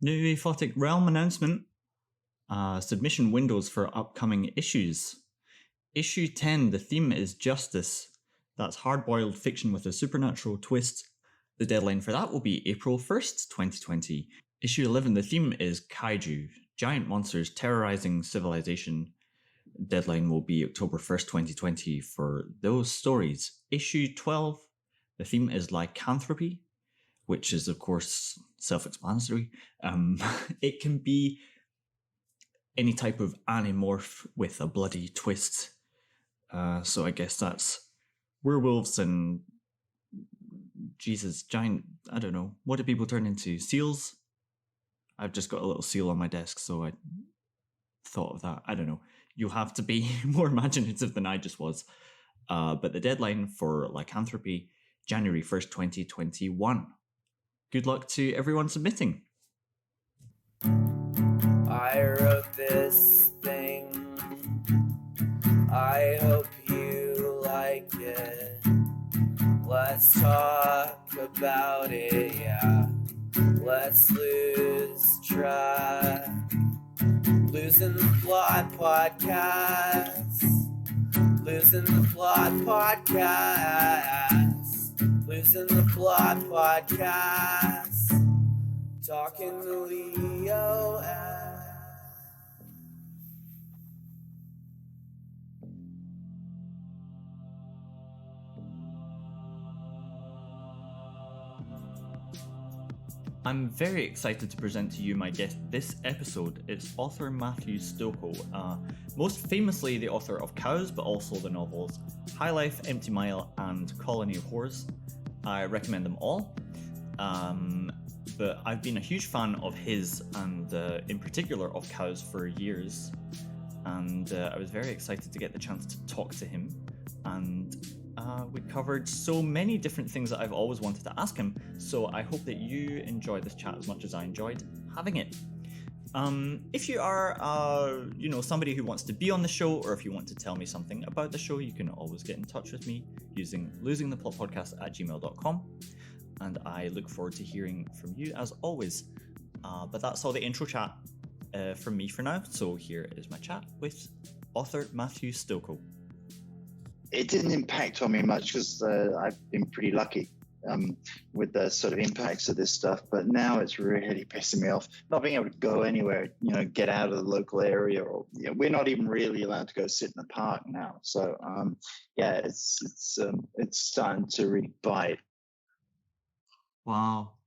New Aphotic Realm announcement. Submission windows for upcoming issues. Issue 10, the theme is Justice. That's hard-boiled fiction with a supernatural twist. The deadline for that will be April 1st, 2020. Issue 11, the theme is Kaiju, giant monsters terrorizing civilization. Deadline will be October 1st, 2020 for those stories. Issue 12, the theme is Lycanthropy, which is, of course, self-explanatory. It can be any type of animorph with a bloody twist. So I guess that's werewolves and giant, I don't know. What do people turn into? Seals? I've just got a little seal on my desk, so I thought of that. I don't know. You'll have to be more imaginative than I just was. But the deadline for Lycanthropy, January 1st, 2021. Good luck to everyone submitting. I wrote this thing. I hope you like it. Let's talk about it, yeah. Let's lose track. Losing the Plot Podcast. Losing the Plot Podcast. Losing the Plot Podcast. Talking to Leo. I'm very excited to present to you my guest this episode. It's author Matthew Stokoe, most famously the author of Cows, but also the novels High Life, Empty Mile, and Colony of Horrors. I recommend them all, but I've been a huge fan of his and in particular of Cows for years, and I was very excited to get the chance to talk to him, and we covered so many different things that I've always wanted to ask him, so I hope that you enjoy this chat as much as I enjoyed having it. If you are, somebody who wants to be on the show, or if you want to tell me something about the show, you can always get in touch with me using losingtheplotpodcast-at-gmail-dot-com, and I look forward to hearing from you as always. But that's all the intro chat from me for now, so here is my chat with author Matthew Stokoe. It didn't impact on me much because I've been pretty lucky with the sort of impacts of this stuff. But now it's really pissing me off not being able to go anywhere, get out of the local area, or we're not even really allowed to go sit in the park now. So it's starting to really bite. Wow.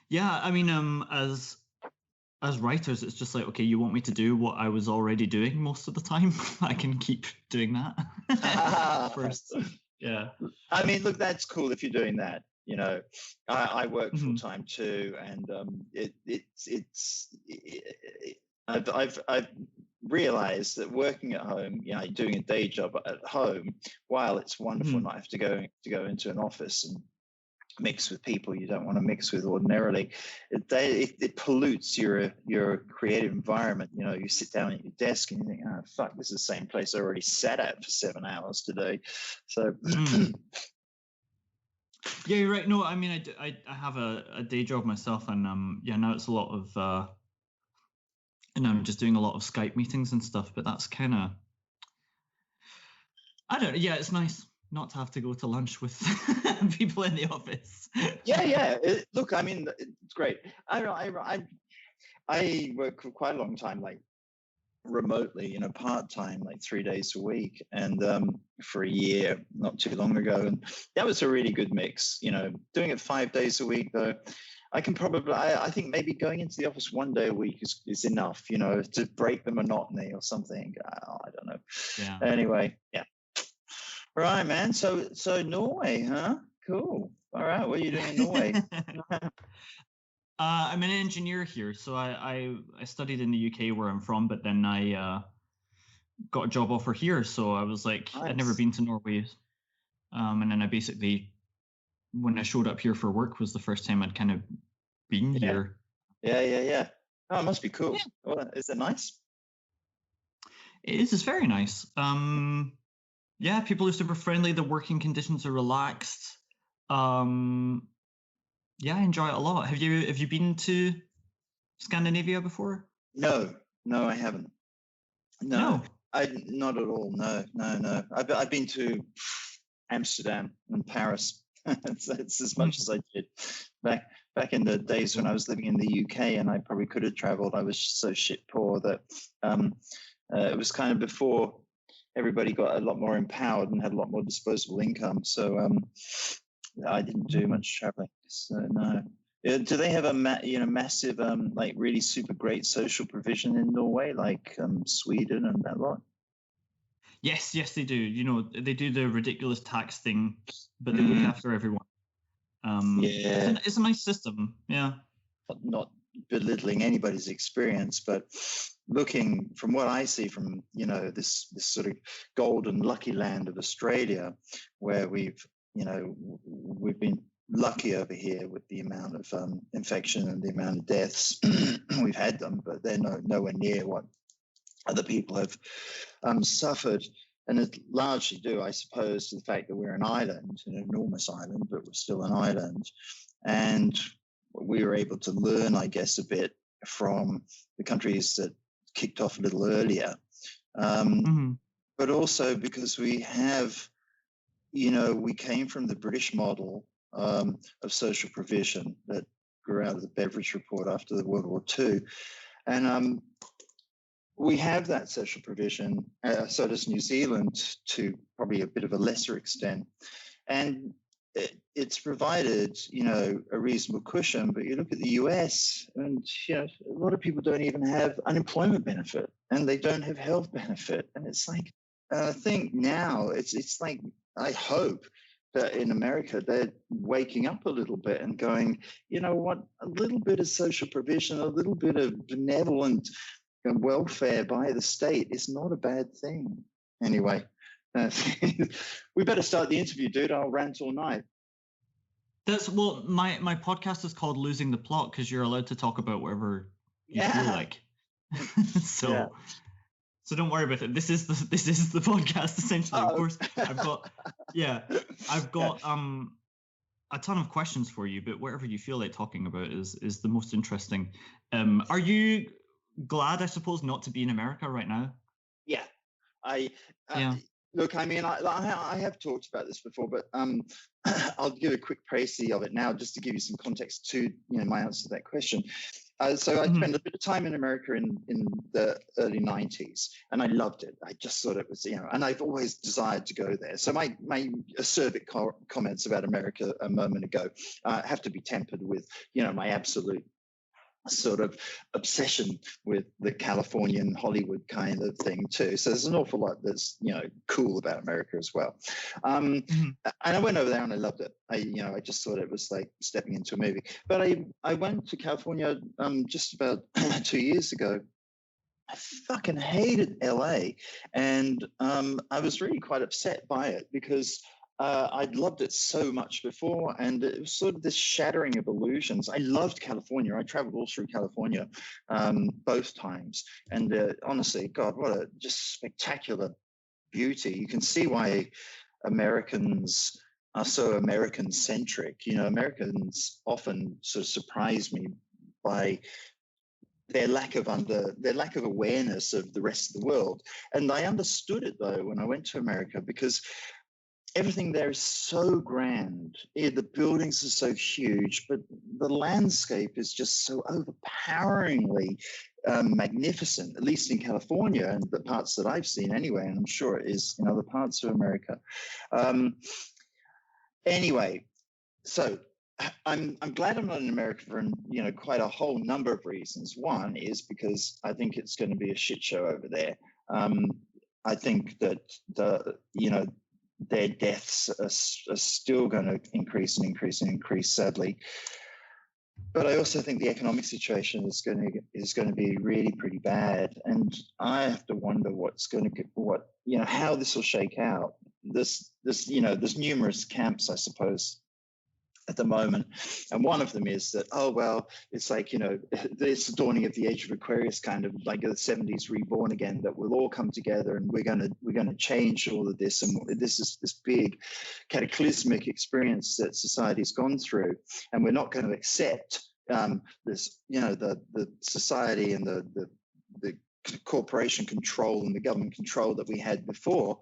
Yeah, I mean, as writers, it's just like, okay, you want me to do what I was already doing most of the time? I can keep doing that first. Yeah. I mean, look, that's cool if you're doing that. I work full time too, and I've realized that working at home, doing a day job at home, while it's wonderful not have to go into an office and mix with people you don't want to mix with ordinarily, it pollutes your creative environment. You sit down at your desk and you think, oh fuck, this is the same place I already sat at for 7 hours today. So yeah, you're right. No, I mean, I have a day job myself, and now it's a lot of I'm just doing a lot of Skype meetings and stuff, but that's kind of, I don't know. Yeah, it's nice not to have to go to lunch with people in the office. Yeah. Look, I mean, it's great. I work for quite a long time, like remotely, part-time, like 3 days a week, and for a year not too long ago, and that was a really good mix. Doing it 5 days a week, though, I can probably, I think maybe going into the office 1 day a week is enough, to break the monotony or something. I don't know. Yeah. Anyway, yeah. Right, man. So Norway, huh? Cool. All right. What are you doing in Norway? I'm an engineer here. So I studied in the UK where I'm from, but then I got a job offer here. So I was like, nice. I'd never been to Norway. And then I basically, when I showed up here for work, was the first time I'd kind of been here. Yeah. Oh, it must be cool. Yeah. Well, is it nice? It is. It's very nice. Yeah, people are super friendly. The working conditions are relaxed. Yeah, I enjoy it a lot. Have you been to Scandinavia before? No, I haven't. No. Not at all. No. I've been to Amsterdam and Paris. it's as much as I did back in the days when I was living in the UK, and I probably could have traveled. I was so shit poor that it was kind of before everybody got a lot more empowered and had a lot more disposable income. So I didn't do much traveling. So no. Do they have a massive like really super great social provision in Norway, like Sweden and that lot? Yes, they do. They do the ridiculous tax thing, but they look after everyone. It's a nice system. Yeah. Not belittling anybody's experience, but looking from what I see from this sort of golden lucky land of Australia, where we've been lucky over here with the amount of infection and the amount of deaths. We've had them, but they're nowhere near what other people have suffered. And it's largely due, I suppose, to the fact that we're an island, an enormous island, but we're still an island. And we were able to learn, I guess, a bit from the countries that kicked off a little earlier. But also because we have, we came from the British model of social provision that grew out of the Beveridge Report after the World War II. And we have that social provision, so does New Zealand to probably a bit of a lesser extent. And it's provided, a reasonable cushion, but you look at the US and, a lot of people don't even have unemployment benefit and they don't have health benefit. And it's like, I think now it's like, I hope that in America, they're waking up a little bit and going, you know what, a little bit of social provision, a little bit of benevolent welfare by the state is not a bad thing. Anyway, we better start the interview, dude. I'll rant all night. My podcast is called Losing the Plot because you're allowed to talk about whatever you feel like. So don't worry about it. This is the podcast essentially. Of course, I've got a ton of questions for you, but whatever you feel like talking about is the most interesting. Are you glad, I suppose, not to be in America right now? Yeah, look, I mean, I have talked about this before, but I'll give a quick précis of it now, just to give you some context to my answer to that question. So I spent a bit of time in America in the early 90s, and I loved it. I just thought it was, and I've always desired to go there. So my acerbic comments about America a moment ago have to be tempered with, my absolute sort of obsession with the Californian Hollywood kind of thing too. So there's an awful lot that's cool about America as well. And I went over there and I loved it. I just thought it was like stepping into a movie. But I went to California just about 2 years ago. I fucking hated LA, and I was really quite upset by it because I'd loved it so much before, and it was sort of this shattering of illusions. I loved California. I traveled all through California both times. And honestly, God, what a just spectacular beauty. You can see why Americans are so American-centric. Americans often sort of surprise me by their lack of awareness of the rest of the world. And I understood it, though, when I went to America, because everything there is so grand. The buildings are so huge, but the landscape is just so overpoweringly magnificent, at least in California and the parts that I've seen anyway, and I'm sure it is in other parts of America. Anyway, so I'm glad I'm not in America for quite a whole number of reasons. One is because I think it's going to be a shit show over there. I think that their deaths are still going to increase and increase and increase, sadly. But I also think the economic situation is going to be really pretty bad, and I have to wonder how this will shake out. There's numerous camps, I suppose, at the moment, and one of them is that, oh well, it's like this dawning of the age of Aquarius, kind of like the 70s reborn again, that we'll all come together and we're going to change all of this, and this is this big cataclysmic experience that society's gone through, and we're not going to accept this, the society and the corporation control and the government control that we had before,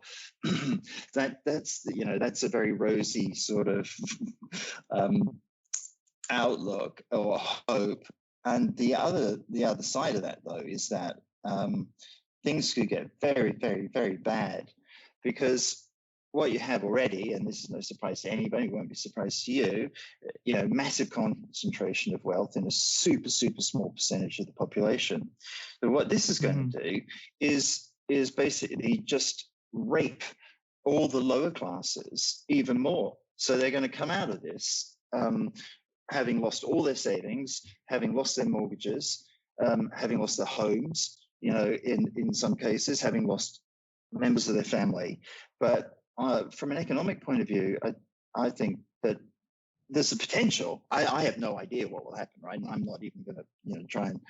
that's a very rosy sort of outlook or hope. And the other side of that, though, is that things could get very, very, very bad, because what you have already, and this is no surprise to anybody, it won't be a surprise to you, massive concentration of wealth in a super, super small percentage of the population. So what this is going to do is basically just rape all the lower classes even more. So they're going to come out of this having lost all their savings, having lost their mortgages, having lost their homes, in some cases, having lost members of their family. But from an economic point of view, I think that there's a potential. I have no idea what will happen, right? I'm not even going to, try and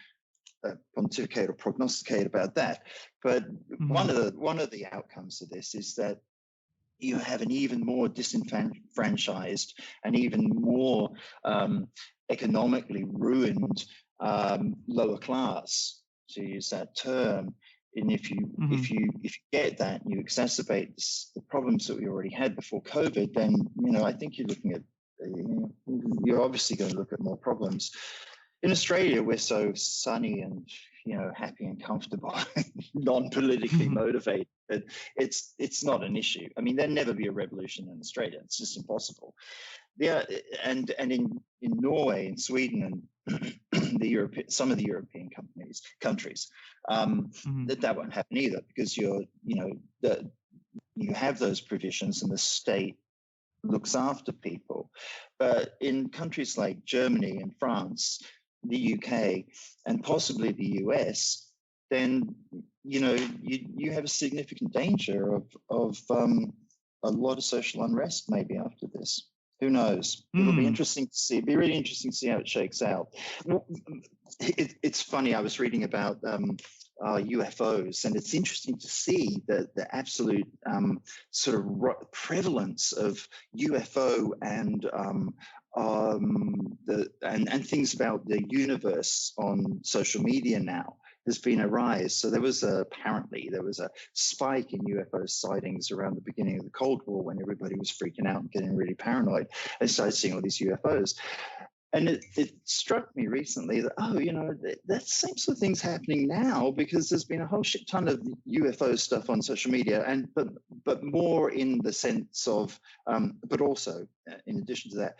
pontificate or prognosticate about that. But one of the outcomes of this is that you have an even more disenfranchised and even more economically ruined lower class, to use that term. And if you get that and you exacerbate the problems that we already had before COVID, then I think you're looking at you're obviously going to look at more problems. In Australia, we're so sunny and happy and comfortable, non-politically motivated. It's not an issue. I mean, there'll never be a revolution in Australia. It's just impossible. Yeah, and in Norway and Sweden and some of the European countries, that won't happen either, because you have those provisions and the state looks after people. But in countries like Germany and France, the UK, and possibly the US, then you have a significant danger of a lot of social unrest maybe after this. Who knows? It'll be interesting to see. It'll be really interesting to see how it shakes out. It's funny. I was reading about UFOs, and it's interesting to see the absolute sort of prevalence of UFO and things about the universe on social media now. There's been a rise. So apparently there was a spike in UFO sightings around the beginning of the Cold War, when everybody was freaking out and getting really paranoid and started seeing all these UFOs. And it struck me recently that, that same sort of thing's happening now, because there's been a whole shit ton of UFO stuff on social media, but more in the sense of, but also in addition to that,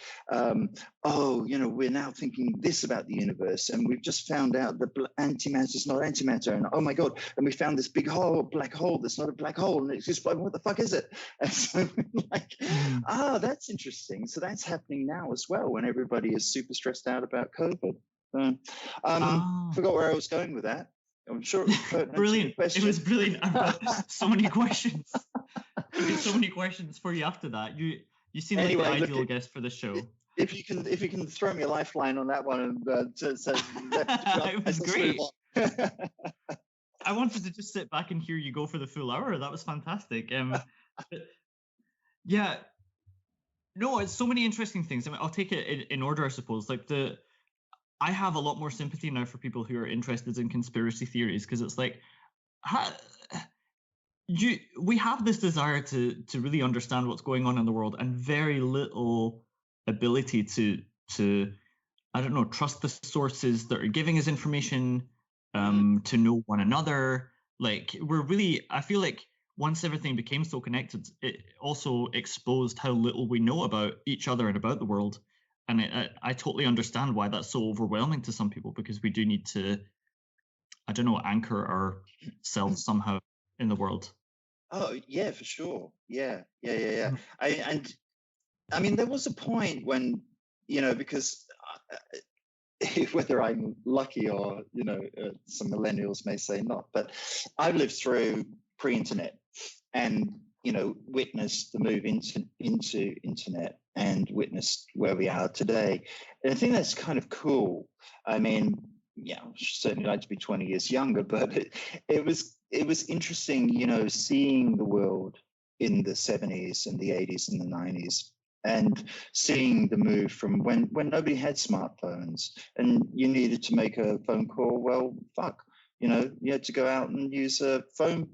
we're now thinking this about the universe, and we've just found out that antimatter is not antimatter, and oh my God, and we found this big black hole that's not a black hole, and it's just like, what the fuck is it? And so that's interesting. So that's happening now as well, when everybody is super stressed out about COVID. Forgot where I was going with that. I'm sure it was brilliant. It was brilliant. I've got so many questions. So many questions for you after that. You seem like the ideal guest for the show. If you can throw me a lifeline on that one, and it was great. I wanted to just sit back and hear you go for the full hour. That was fantastic. Yeah. No, it's so many interesting things. I mean, I'll take it in order, I suppose. I have a lot more sympathy now for people who are interested in conspiracy theories, because it's like, we have this desire to really understand what's going on in the world, and very little ability to I don't know, trust the sources that are giving us information, to know one another. Like, I feel like once everything became so connected, it also exposed how little we know about each other and about the world. And I totally understand why that's so overwhelming to some people, because we do need to, I don't know, anchor ourselves somehow in the world. Oh, yeah, for sure. Yeah. I mean, there was a point when, because whether I'm lucky or, some millennials may say not, but I've lived through pre-internet and, witnessed the move into internet and witnessed where we are today. And I think that's kind of cool. I mean, I certainly like to be 20 years younger, but it was interesting, seeing the world in the 70s and the 80s and the 90s, and seeing the move from when nobody had smartphones and you needed to make a phone call, well, fuck, you had to go out and use a phone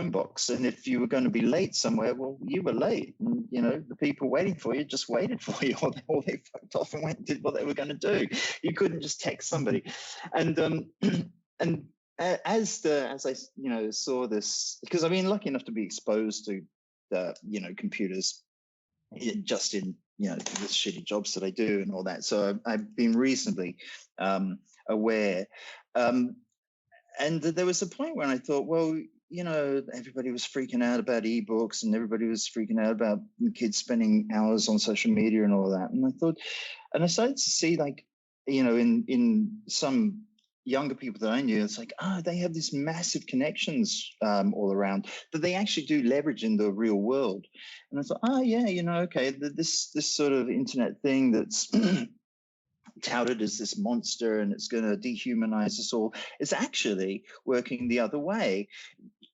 box. And if you were going to be late somewhere, well, you were late. And, the people waiting for you just waited for you, or they fucked off and went and did what they were going to do. You couldn't just text somebody. And, and as I, saw this, because I've been lucky enough to be exposed to the, computers just in, the shitty jobs that I do and all that. So I've been reasonably aware. And there was a point when I thought, well, everybody was freaking out about ebooks and everybody was freaking out about kids spending hours on social media and all that. And I started to see, like, in some younger people that I knew, it's like, they have these massive connections all around that they actually do leverage in the real world. And I thought, okay, this sort of internet thing that's touted as this monster and it's going to dehumanize us all is actually working the other way.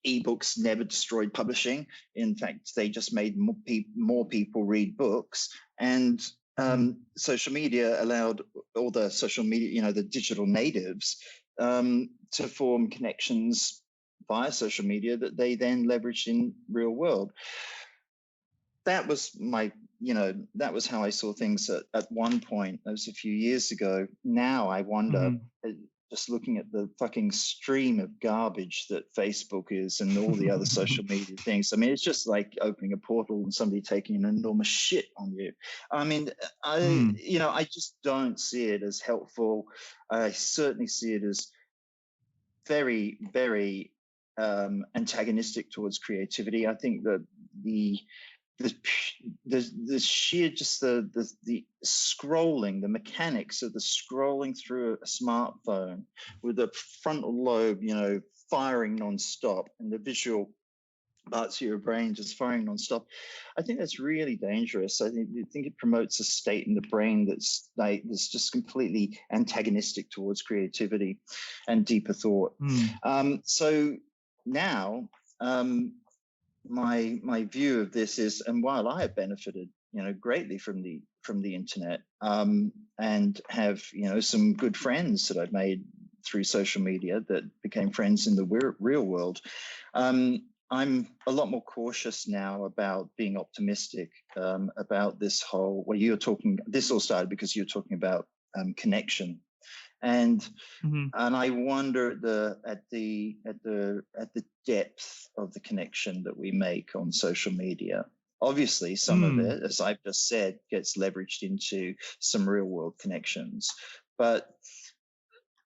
Ebooks never destroyed publishing. In fact, they just made more people read books. And social media allowed all the social media, the digital natives, to form connections via social media that they then leveraged in real world. That was that was how I saw things at one point. That was a few years ago. Now I wonder, just looking at the fucking stream of garbage that Facebook is and all the other social media things. I mean, it's just like opening a portal and somebody taking an enormous shit on you. I mean, I just don't see it as helpful. I certainly see it as very, very antagonistic towards creativity. I think that the sheer just the scrolling, the mechanics of the scrolling through a smartphone with the frontal lobe, firing nonstop, and the visual parts of your brain just firing nonstop. I think that's really dangerous. I think it promotes a state in the brain that's just completely antagonistic towards creativity and deeper thought. So now. My view of this is, and while I have benefited, greatly from the internet, and have, some good friends that I've made through social media that became friends in the real world, I'm a lot more cautious now about being optimistic about this whole. Well, this all started because you're talking about connection. And I wonder at the depth of the connection that we make on social media. Obviously, some of it, as I've just said, gets leveraged into some real world connections, but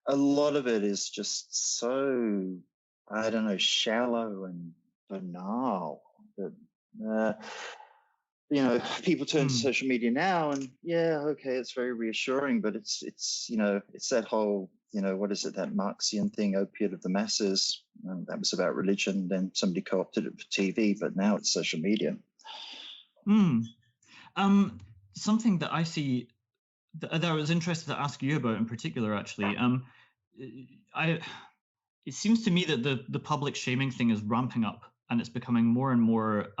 a lot of it is just so, I don't know, shallow and banal that people turn to social media now and it's very reassuring, but it's that whole, what is it, that Marxian thing, opiate of the masses. That was about religion, then somebody co-opted it for TV, but now it's social media. Something that I see that I was interested to ask you about in particular, actually, it seems to me that the public shaming thing is ramping up and it's becoming more and more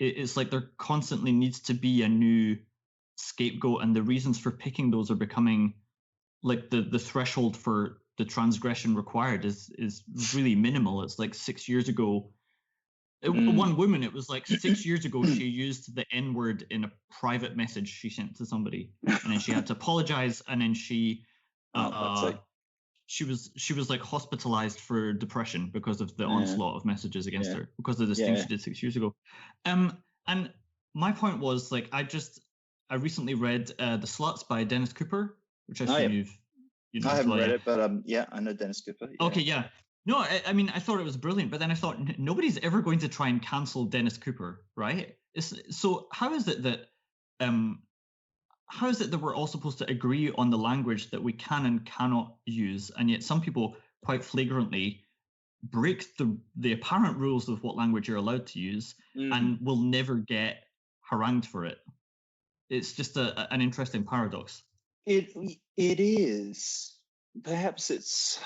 it's like there constantly needs to be a new scapegoat, and the reasons for picking those are becoming like the threshold for the transgression required is really minimal. It's like 6 years ago, one woman, it was like 6 years ago, she used the N-word in a private message she sent to somebody, and then she had to apologize, and then she was like hospitalized for depression because of the onslaught of messages against her because of this thing she did 6 years ago. And my point was, like, I recently read The Sluts by Dennis Cooper, which I assume I haven't read it, but I know Dennis Cooper. Yeah. Okay, yeah. No, I mean, I thought it was brilliant, but then I thought nobody's ever going to try and cancel Dennis Cooper, right? So how is it that we're all supposed to agree on the language that we can and cannot use, and yet some people quite flagrantly break the apparent rules of what language you're allowed to use and will never get harangued for it? It's just an interesting paradox. It is. Perhaps it's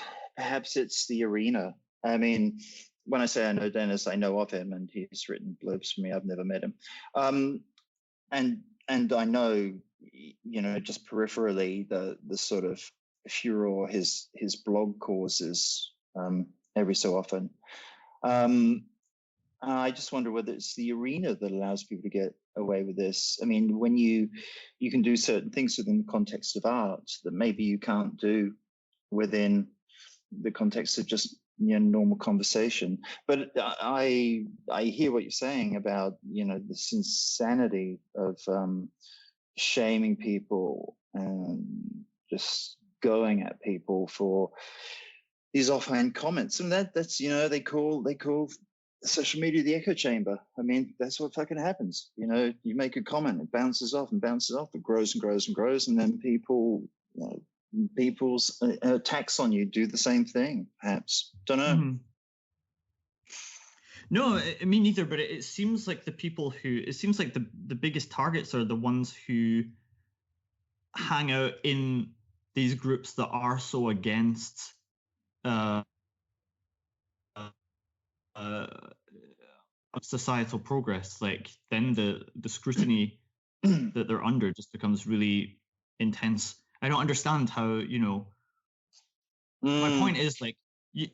the arena. I mean, when I say I know Dennis, I know of him, and he's written blurbs for me. I've never met him. And and I know, just peripherally, the sort of furor his blog causes every so often. I just wonder whether it's the arena that allows people to get away with this. I mean, when you can do certain things within the context of art that maybe you can't do within the context of just normal conversation. But I hear what you're saying about this insanity of shaming people and just going at people for these offhand comments, and that's they call social media the echo chamber. I mean, that's what fucking happens. You make a comment, it bounces off and bounces off, it grows and grows and grows, and then people's attacks on you do the same thing. Perhaps, don't know. Mm-hmm. No, me neither. But it seems like the biggest targets are the ones who hang out in these groups that are so against societal progress. Like, then the scrutiny that they're under just becomes really intense. I don't understand how, my point is, like, you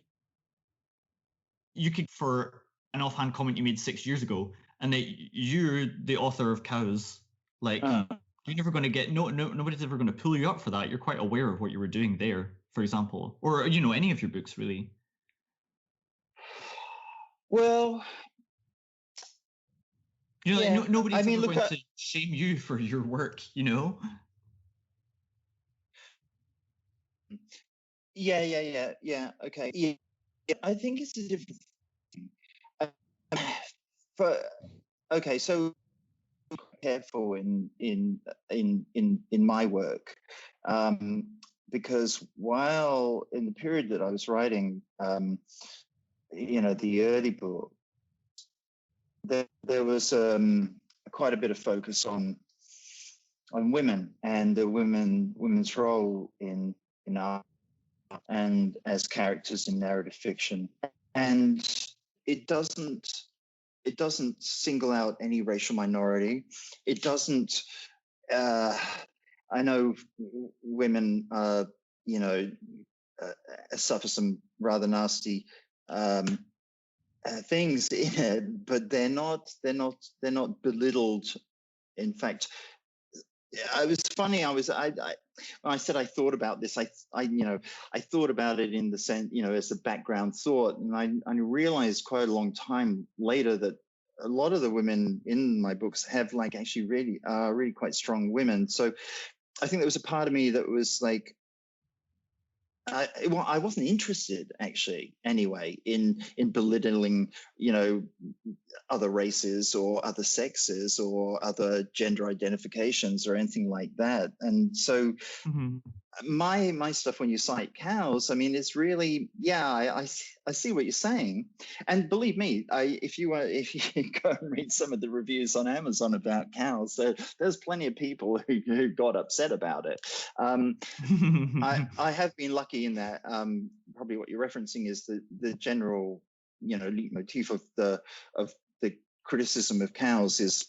could, for an offhand comment you made 6 years ago, and that you're the author of Cows, like, you're never going to get, nobody's ever going to pull you up for that. You're quite aware of what you were doing there, for example, or, any of your books, really. Well, nobody's ever going to shame you for your work, Yeah. Okay. Yeah. I think it's a different thing. Okay, so careful in my work, because while in the period that I was writing, the early book, there was quite a bit of focus on women and the women's role in art and as characters in narrative fiction, and it doesn't single out any racial minority. It doesn't. I know women, suffer some rather nasty things in it, but they're not belittled. In fact, it was funny. When I said I thought about this, I thought about it in the sense, as a background thought, and I realized quite a long time later that a lot of the women in my books have actually really quite strong women. So I think there was a part of me that was like, I wasn't interested, actually, anyway, in belittling, other races or other sexes or other gender identifications or anything like that. And so my stuff, when you cite Cows, I mean, it's really, I see what you're saying. And believe me, if you go and read some of the reviews on Amazon about Cows, there's plenty of people who got upset about it. I have been lucky in that probably what you're referencing is the general leitmotif of the criticism of Cows is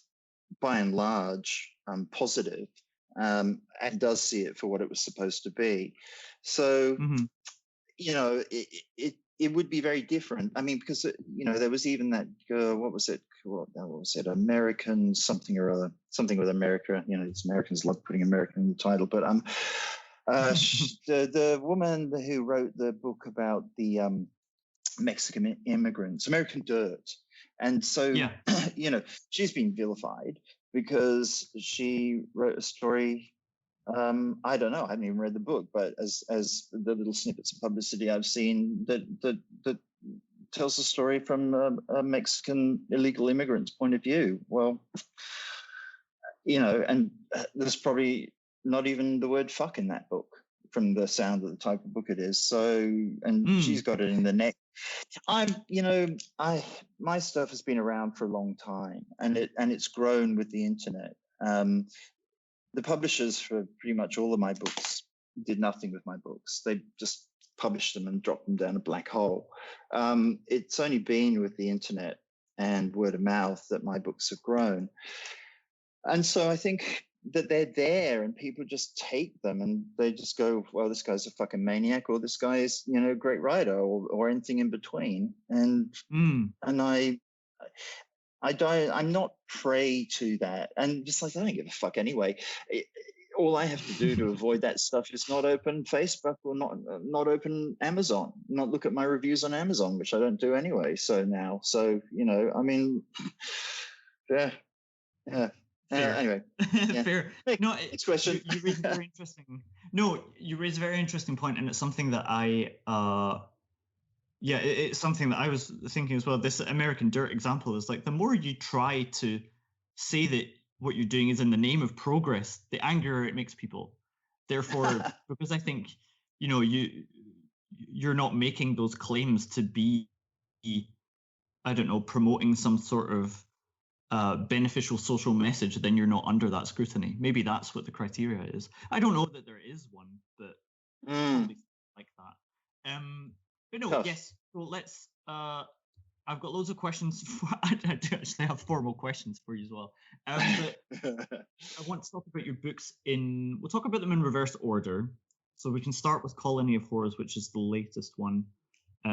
by and large positive, and does see it for what it was supposed to be. So it would be very different. I mean, because there was even that girl, what was it, American something or other, something with America. These Americans love putting American in the title, but the woman who wrote the book about the Mexican immigrants, American Dirt. And so, she's been vilified because she wrote a story. I don't know, I haven't even read the book, but as the little snippets of publicity I've seen that tells the story from a Mexican illegal immigrant's point of view. Well, and there's probably not even the word fuck in that book, from the sound of the type of book it is. So, and she's got it in the neck. My stuff has been around for a long time, and it's grown with the internet. The publishers for pretty much all of my books did nothing with my books. They just published them and dropped them down a black hole. It's only been with the internet and word of mouth that my books have grown. And so I think that they're there and people just take them and they just go, well, this guy's a fucking maniac, or this guy is, a great writer, or anything in between. And I'm not prey to that. And just like, I don't give a fuck anyway. All I have to do to avoid that stuff is not open Facebook or not open Amazon, not look at my reviews on Amazon, which I don't do anyway. So now, I mean, yeah. Anyway, yeah. Fair. No, next question. You raise a very interesting. No, you raise a very interesting point, and it's something that it's something that I was thinking as well. This American Dirt example is like, the more you try to say that what you're doing is in the name of progress, the angrier it makes people. Therefore, because I think, you're not making those claims to be, I don't know, promoting some sort of beneficial social message, then you're not under that scrutiny. Maybe that's what the criteria is. I don't know that there is one, but like that. But no, tough. Yes. So let's. I've got loads of questions. I do actually have formal questions for you as well. But I want to talk about your books we'll talk about them in reverse order. So we can start with Colony of Horrors, which is the latest one.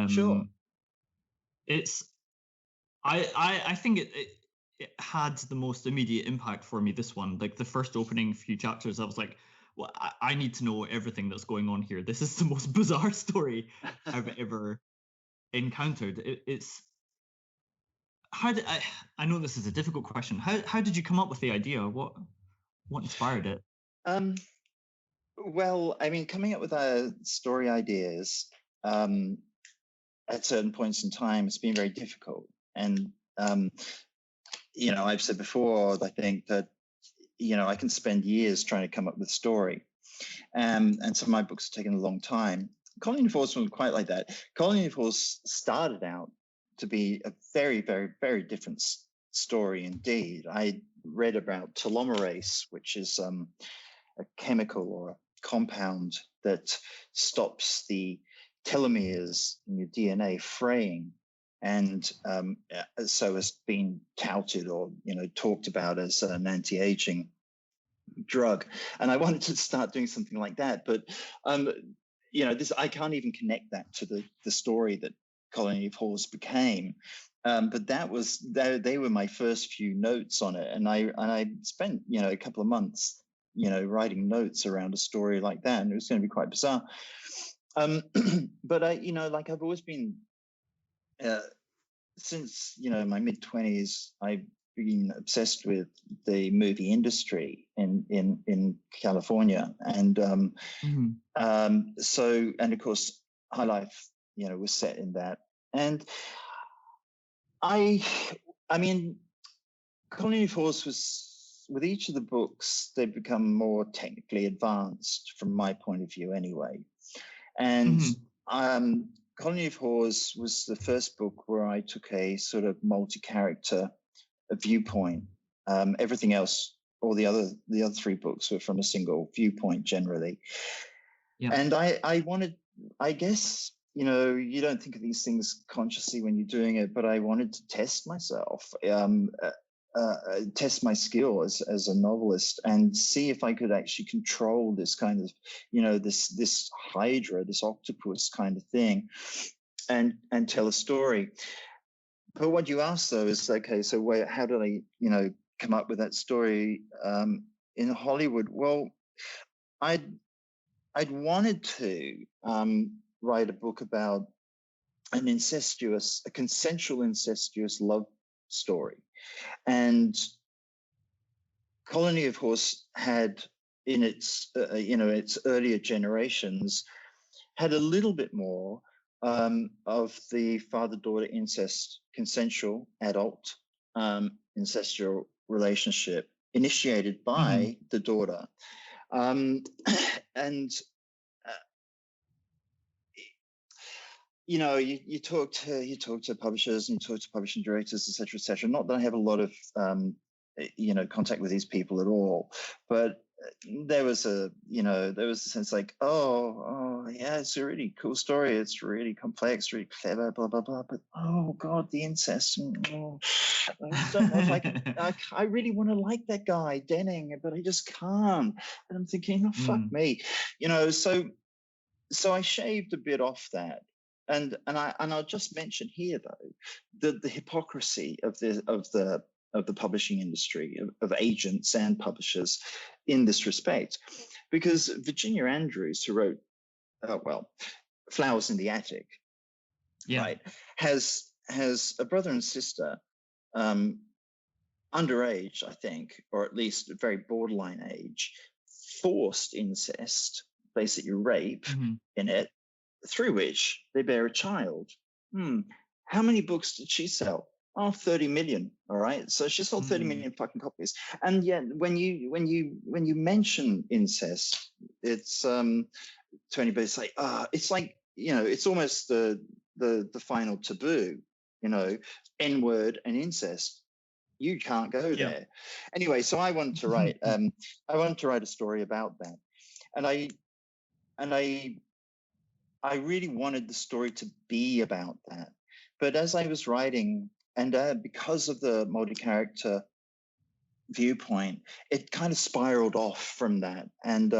Sure. It's. I think it had the most immediate impact for me, this one. Like the first opening few chapters, I was like, well, I need to know everything that's going on here. This is the most bizarre story I've ever encountered. It's how did I know this is a difficult question. How did you come up with the idea? What inspired it? Well, I mean, coming up with story ideas at certain points in time has been very difficult. And I've said before, I think that I can spend years trying to come up with a story, and some of my books have taken a long time. Colony of Horrors wasn't quite like that. Colony of Horrors started out to be a very, very, very different story indeed. I read about telomerase, which is a chemical or a compound that stops the telomeres in your DNA fraying, and so has been touted or talked about as an anti-aging drug. And I wanted to start doing something like that, but I can't even connect that to the story that Colony of Horrors became. But they were my first few notes on it, and I spent a couple of months writing notes around a story like that, and it was going to be quite bizarre. But I've always been since my mid-20s, I've been obsessed with the movie industry in California, and and of course High Life was set in that. And I mean, Colony of Horrors was, with each of the books, they've become more technically advanced from my point of view anyway. And Colony of Horrors was the first book where I took a sort of multi-character viewpoint. Everything else, all the other three books were from a single viewpoint generally. Yeah. And I wanted, I guess, you don't think of these things consciously when you're doing it, but I wanted to test myself, test my skill as a novelist, and see if I could actually control this kind of, this hydra, this octopus kind of thing, and tell a story. But what you asked though is, okay, so how did I, come up with that story in Hollywood? Well, I'd wanted to write a book about a consensual incestuous love story. And Colony of Horrors had, in its its earlier generations, had a little bit more of the father-daughter incest, consensual adult incestual relationship initiated by the daughter, and you talk to publishers and you talk to publishing directors, etc., etc. Not that I have a lot of contact with these people at all, but there was a sense like, oh yeah, it's a really cool story, it's really complex, really clever, blah blah blah, but oh god, the incest, I just don't know if I really want to like that guy Denning, but I just can't. And I'm thinking, oh fuck me, so I shaved a bit off that. And I'll just mention here though the hypocrisy of the publishing industry, of agents and publishers in this respect, because Virginia Andrews, who wrote Flowers in the Attic, right, has a brother and sister, underage, I think, or at least very borderline age, forced incest, basically rape in it, through which they bear a child. How many books did she sell? 30 million. All right. So she sold 30 million fucking copies. And yet when you mention incest, it's to anybody say, it's like, it's almost the final taboo, N-word and incest. You can't go there. Anyway, so I wanted to write a story about that. And I really wanted the story to be about that. But as I was writing, and because of the multi-character viewpoint, it kind of spiraled off from that. And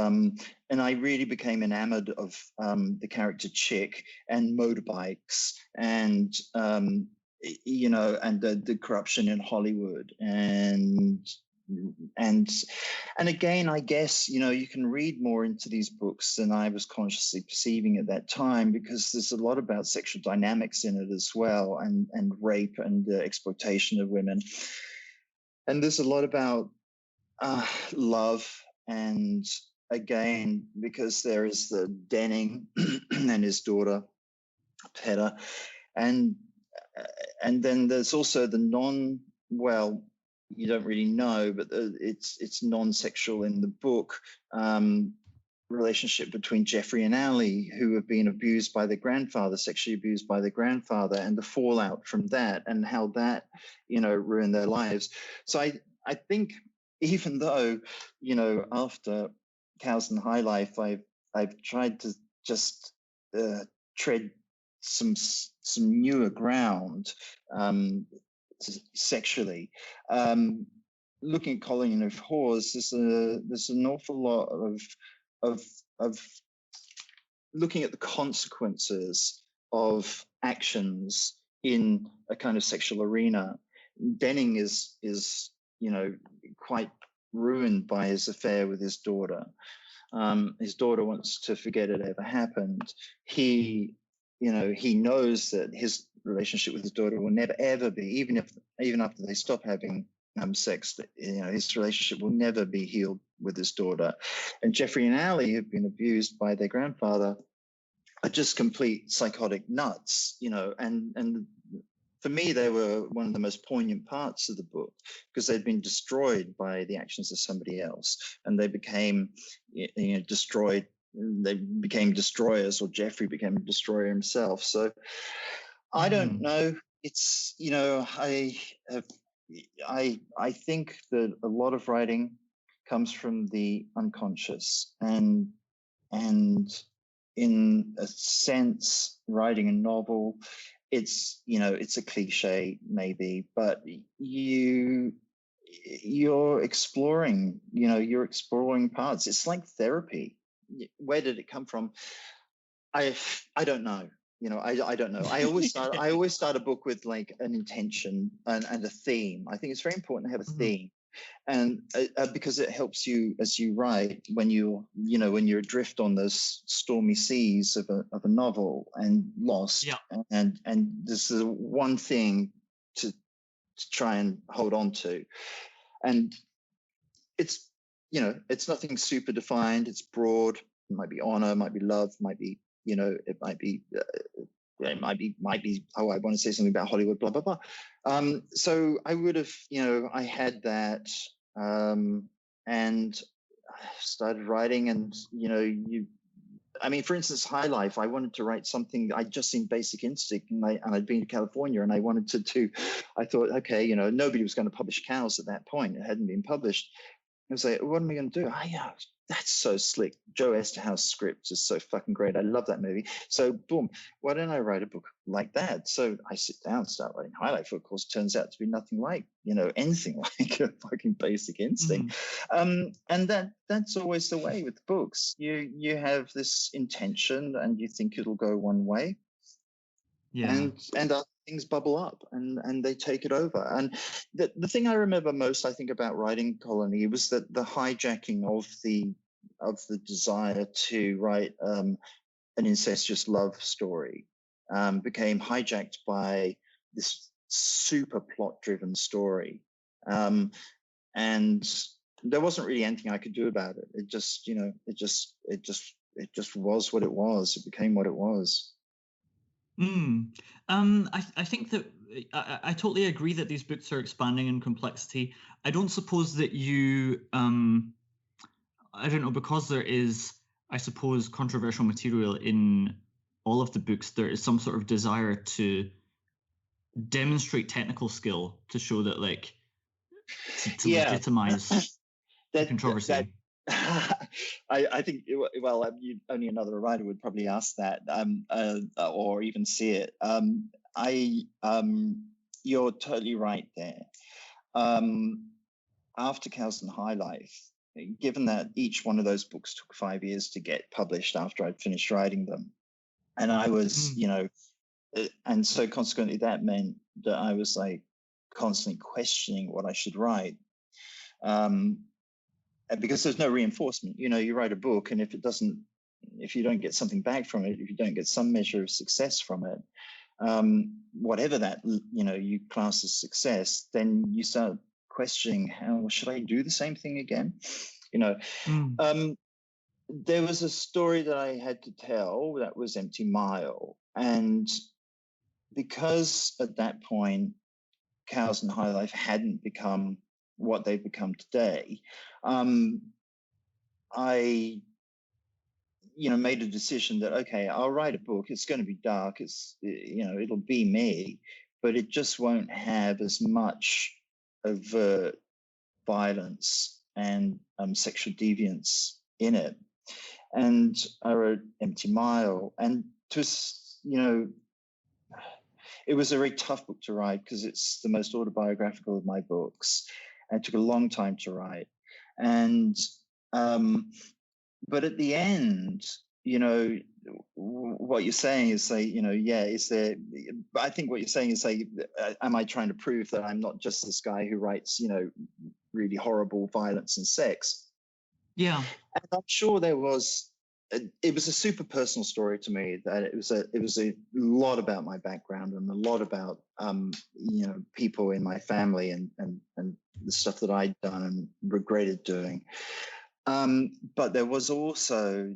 I really became enamored of the character Chick and motorbikes and, and the corruption in Hollywood and again, I guess, you can read more into these books than I was consciously perceiving at that time, because there's a lot about sexual dynamics in it as well, and rape and exploitation of women. And there's a lot about love, and again, because there is the Denning and his daughter, Peta, and then there's also the you don't really know, but it's non-sexual in the book, relationship between Jeffrey and Allie, who have been abused by their grandfather, sexually abused by their grandfather, and the fallout from that, and how that, ruined their lives. So I think, even though, after Cows and High Life, I've tried to just tread some newer ground, sexually. Looking at Colony of Whores, there's an awful lot of looking at the consequences of actions in a kind of sexual arena. Denning is quite ruined by his affair with his daughter. His daughter wants to forget it ever happened. He knows that his relationship with his daughter will never ever be, even after they stop having sex, his relationship will never be healed with his daughter. And Jeffrey and Allie, who've been abused by their grandfather, are just complete psychotic nuts, and for me, they were one of the most poignant parts of the book, because they'd been destroyed by the actions of somebody else, and they became destroyed. They became destroyers, or Jeffrey became a destroyer himself. So I don't know. It's, I think that a lot of writing comes from the unconscious, and in a sense, writing a novel, it's a cliche maybe, but you're exploring, you're exploring parts. It's like therapy. Where did it come from? I don't know. I don't know. I always start a book with like an intention and a theme. I think it's very important to have a theme, and because it helps you as you write, when you're adrift on those stormy seas of a novel and lost, and this is one thing to try and hold on to, and it's nothing super defined. It's broad. It might be honor, might be love, might be it might be. It might be, oh, I want to say something about Hollywood, blah, blah, blah. So I would have, I had that, and started writing, and, for instance, High Life, I wanted to write something. I'd just seen Basic Instinct, and I'd been to California, and I wanted I thought, okay, nobody was going to publish Cows at that point. It hadn't been published. was like, what am I going to do? Oh, yeah, that's so slick. Joe Esterhaus script is so fucking great. I love that movie. So boom, why don't I write a book like that? So I sit down, start writing Highlight for, of course, turns out to be nothing like, anything like a fucking Basic Instinct. And that's always the way with books. You have this intention and you think it'll go one way. Yeah. And other things bubble up and they take it over. And the thing I remember most, I think, about writing Colony was that the hijacking of the desire to write an incestuous love story became hijacked by this super plot driven story. And there wasn't really anything I could do about it. It just was what it was. It became what it was. I think that I totally agree that these books are expanding in complexity. I don't suppose that you, I don't know, because there is, I suppose, controversial material in all of the books, there is some sort of desire to demonstrate technical skill to show that, like, to legitimize the controversy. I think, well, only another writer would probably ask that, or even see it. You're totally right there. After Cows and High Life, given that each one of those books took 5 years to get published after I'd finished writing them, and I was, and so consequently that meant that I was like constantly questioning what I should write. Because there's no reinforcement. You write a book, and if you don't get something back from it, if you don't get some measure of success from it, whatever that you class as success, then you start questioning, how should I do the same thing again? There was a story that I had to tell that was Empty Mile, and because at that point Cows and High Life hadn't become what they've become today, I made a decision that, okay, I'll write a book. It's going to be dark. It'll be me, but it just won't have as much overt violence and sexual deviance in it. And I wrote Empty Mile, and it was a very tough book to write because it's the most autobiographical of my books. And it took a long time to write. And but at the end, what you're saying is say, is there, I think what you're saying is say, am I trying to prove that I'm not just this guy who writes, really horrible violence and sex? Yeah. And I'm sure it was a super personal story to me, that it was a lot about my background and a lot about, people in my family and the stuff that I'd done and regretted doing. But there was also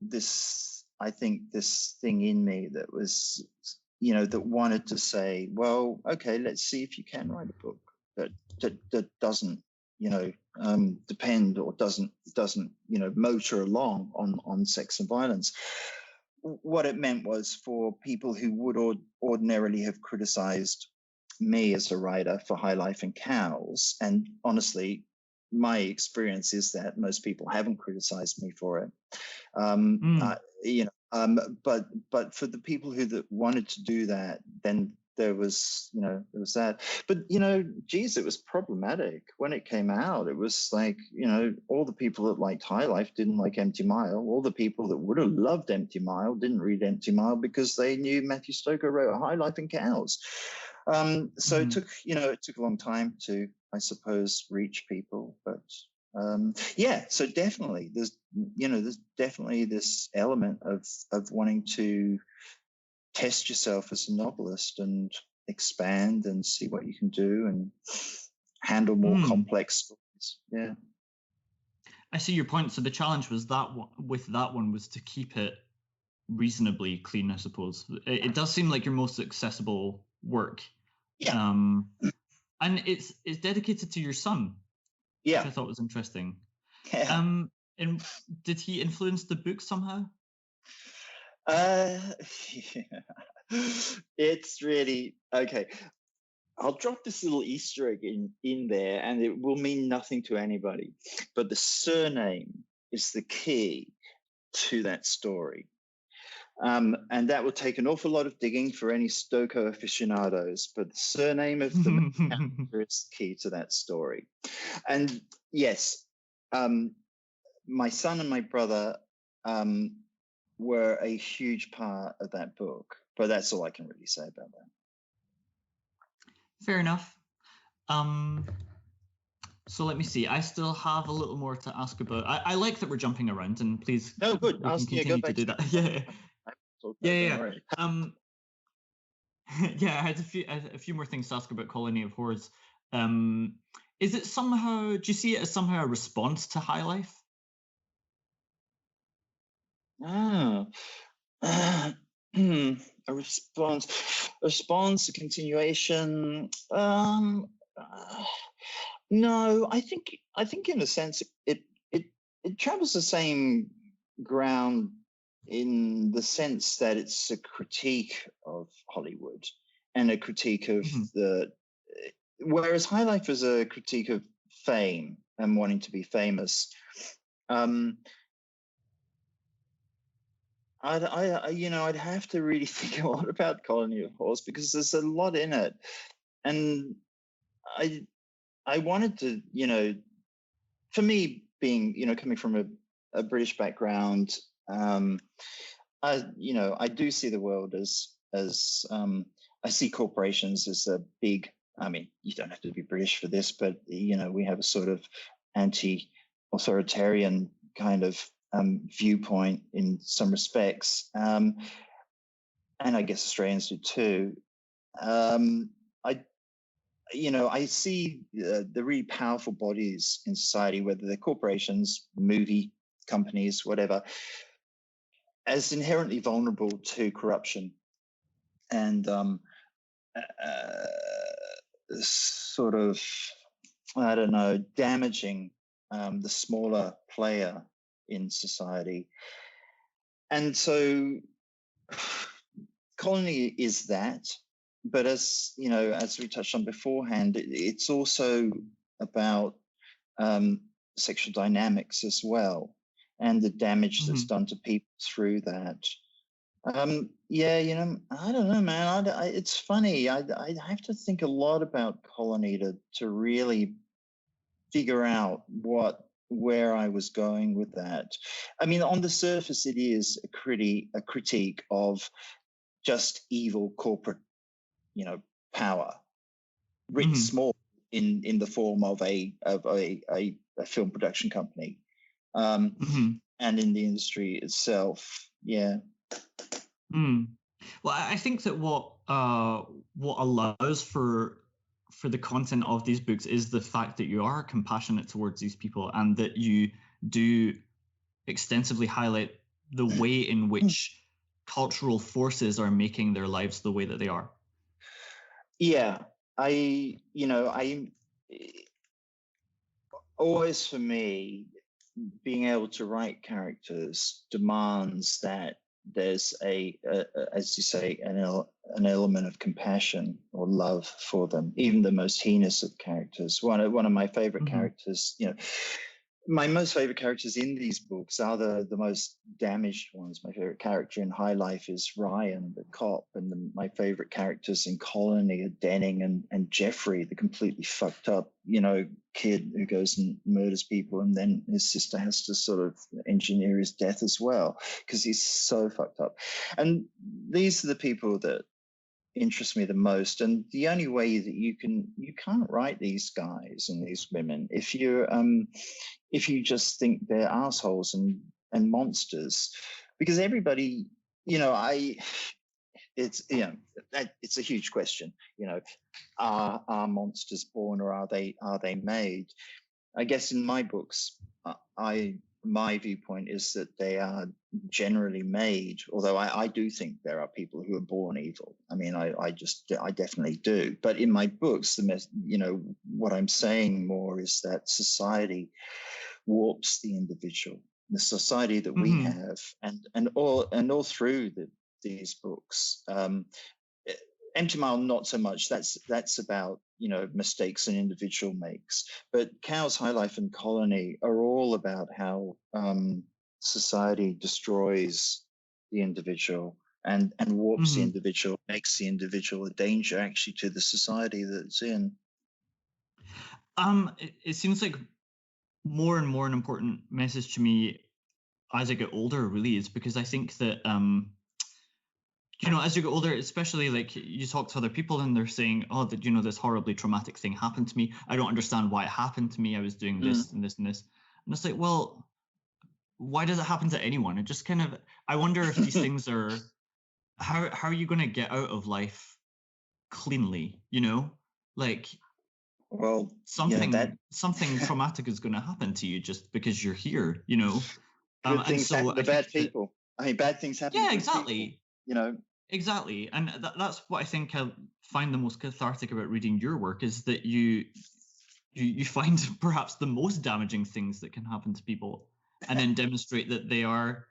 this thing in me that was, that wanted to say, well, okay, let's see if you can write a book that doesn't, depend or doesn't, motor along on sex and violence. What it meant was for people who would ordinarily have criticized me as a writer for High Life and Cows, and honestly, my experience is that most people haven't criticized me for it. But for the people that wanted to do that, then there was that. But it was problematic when it came out. It was like, all the people that liked High Life didn't like Empty Mile. All the people that would have loved Empty Mile didn't read Empty Mile because they knew Matthew Stokoe wrote High Life and Cows. So it took a long time to, I suppose, reach people, but so definitely there's definitely this element of wanting to test yourself as a novelist and expand and see what you can do and handle more complex stories. Yeah, I see your point. So the challenge was with that one was to keep it reasonably clean, I suppose. It does seem like your most accessible work. Yeah. And it's dedicated to your son. Yeah. Which I thought was interesting. Yeah. And did he influence the book somehow? Yeah. It's really okay. I'll drop this little Easter egg in there, and it will mean nothing to anybody. But the surname is the key to that story. And that will take an awful lot of digging for any Stokoe aficionados, but the surname of the main character is key to that story. And yes, my son and my brother were a huge part of that book, but that's all I can really say about that. Fair enough. So let me see. I still have a little more to ask about. I like that we're jumping around, and please, No, good. we can continue to do that. Yeah. Yeah. Yeah, I had a few more things to ask about Colony of Horrors. Is it somehow? Do you see it as somehow a response to High Life? A response, a continuation. No, I think in a sense it travels the same ground in the sense that it's a critique of Hollywood and a critique of whereas High Life is a critique of fame and wanting to be famous. I'd have to really think a lot about Colony of Horrors because there's a lot in it, and I wanted to, for me being, coming from a British background, I do see the world as I see corporations as a big. I mean, you don't have to be British for this, but we have a sort of anti-authoritarian kind of viewpoint in some respects, and I guess Australians do too. I see the really powerful bodies in society, whether they're corporations, movie companies, whatever, as inherently vulnerable to corruption and sort of, I don't know, damaging the smaller player in society. And so Colony is that, but as we touched on beforehand, it's also about sexual dynamics as well, and the damage that's done to people through that. I don't know, man. It's funny. I have to think a lot about Colony to really figure out where I was going with that. I mean, on the surface, it is a critique of just evil corporate, power, written small in the form of a film production company, and in the industry itself. Yeah. Well, I think that what allows for the content of these books is the fact that you are compassionate towards these people and that you do extensively highlight the way in which cultural forces are making their lives the way that they are. Yeah, I always, for me, being able to write characters demands that there's as you say, an element of compassion or love for them, even the most heinous of characters. One of my favorite characters, my most favorite characters in these books are the most damaged ones. My favorite character in High Life is Ryan, the cop, and my favorite characters in Colony are Denning and Jeffrey, the completely fucked up, kid who goes and murders people, and then his sister has to sort of engineer his death as well because he's so fucked up. And these are the people that interest me the most, and the only way that you can't write these guys and these women if you just think they're assholes and monsters, because everybody, it's a huge question. Are monsters born or are they made? I guess in my books, my viewpoint is that they are generally made, although I do think there are people who are born evil. I mean, I definitely do. But in my books, what I'm saying more is that society warps the individual, the society that we have, and all through these books. Empty Mile, not so much. That's about, mistakes an individual makes. But Cows, High Life, and Colony are all about how society destroys the individual and warps the individual, makes the individual a danger actually to the society that it's in. It seems like more and more an important message to me as I get older really is because I think that as you get older, especially like you talk to other people and they're saying, oh, that this horribly traumatic thing happened to me. I don't understand why it happened to me. I was doing this and this and this. And it's like, well, why does it happen to anyone? It just kind of, I wonder if these things are, how are you going to get out of life cleanly, like, well, something traumatic is going to happen to you just because you're here, Good things happen to bad people. Bad things happen to exactly people, exactly. And that's what I think I find the most cathartic about reading your work is that you find perhaps the most damaging things that can happen to people and then demonstrate that they're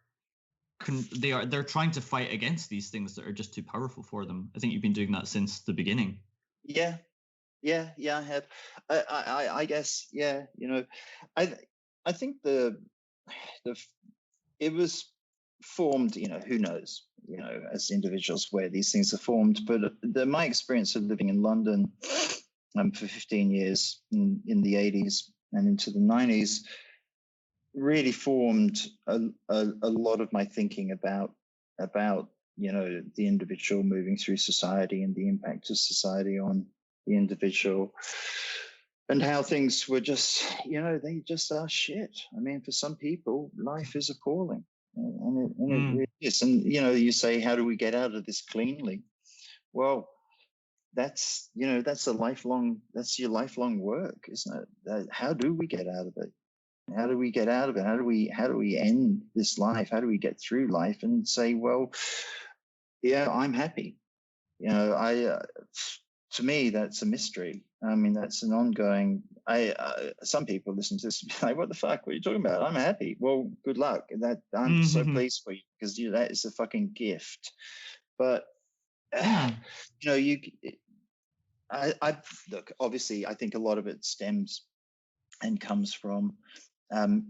trying to fight against these things that are just too powerful for them. I think you've been doing that since the beginning. Yeah, I have. I guess, I think it was formed, who knows, as individuals where these things are formed. But my experience of living in London for 15 years in the 80s and into the 90s really formed a lot of my thinking about the individual moving through society and the impact of society on the individual, and how things were just, they just are shit. I mean, for some people, life is appalling, and it really is. And you say, how do we get out of this cleanly? Well, that's your lifelong work, isn't it? How do we get out of it? How do we get out of it? How do we end this life? How do we get through life and say, well, yeah, I'm happy. To me, that's a mystery. I mean, that's an ongoing. Some people listen to this and be like, "What the fuck? What are you talking about? I'm happy." Well, good luck. That I'm so pleased for you because that is a fucking gift. But I look. Obviously, I think a lot of it stems and comes from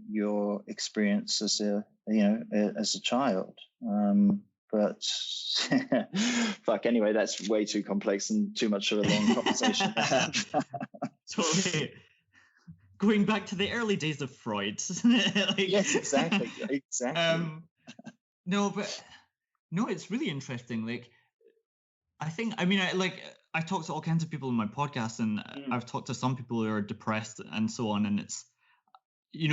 your experience as a child. But fuck, anyway, that's way too complex and too much of a long conversation. Totally. Going back to the early days of Freud. Yes, exactly. No, it's really interesting. Like, I talk to all kinds of people in my podcast, and I've talked to some people who are depressed and so on, and it's,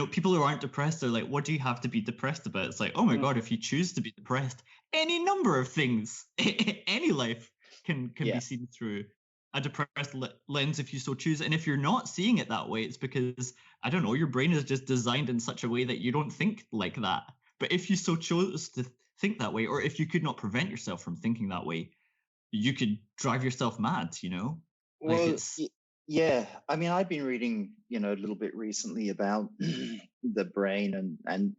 people who aren't depressed are like, what do you have to be depressed about? It's like, oh my God, if you choose to be depressed, any number of things, any life can be seen through a depressed lens if you so choose. And if you're not seeing it that way, it's because, I don't know, your brain is just designed in such a way that you don't think like that. But if you so chose to think that way, or if you could not prevent yourself from thinking that way, you could drive yourself mad, Well, yeah. I mean, I've been reading, a little bit recently about the brain and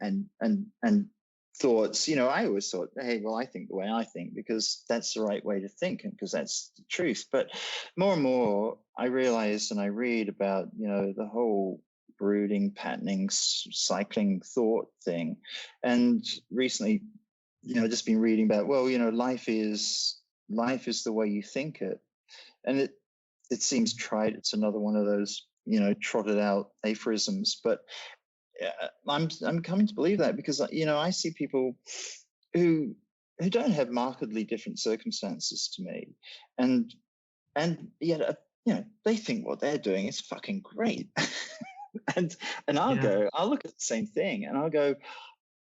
thoughts. I always thought, hey, well, I think the way I think because that's the right way to think and because that's the truth. But more and more, I realize and I read about, the whole brooding, patterning, cycling thought thing. And recently, just been reading about, well, life is the way you think it. And it seems trite. It's another one of those, trotted out aphorisms, but I'm coming to believe that because, I see people who don't have markedly different circumstances to me. And yet, they think what they're doing is fucking great. and I'll look at the same thing and I'll go,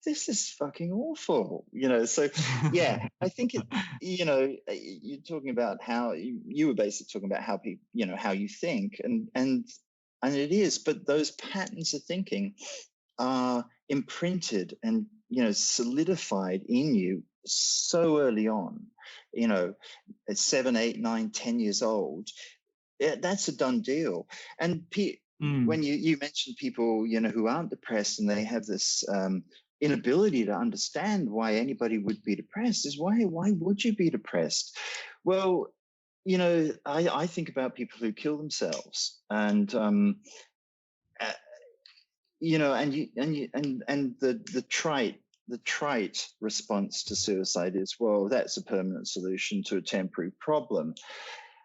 this is fucking awful, so yeah. I think you're talking about how you were basically talking about how people, how you think, and it is, but those patterns of thinking are imprinted and solidified in you so early on, at 7, 8, 9, 10 years old. That's a done deal. And when you mentioned people who aren't depressed and they have this inability to understand why anybody would be depressed, is why would you be depressed? Well, I think about people who kill themselves, and uh, the trite response to suicide is, well, that's a permanent solution to a temporary problem.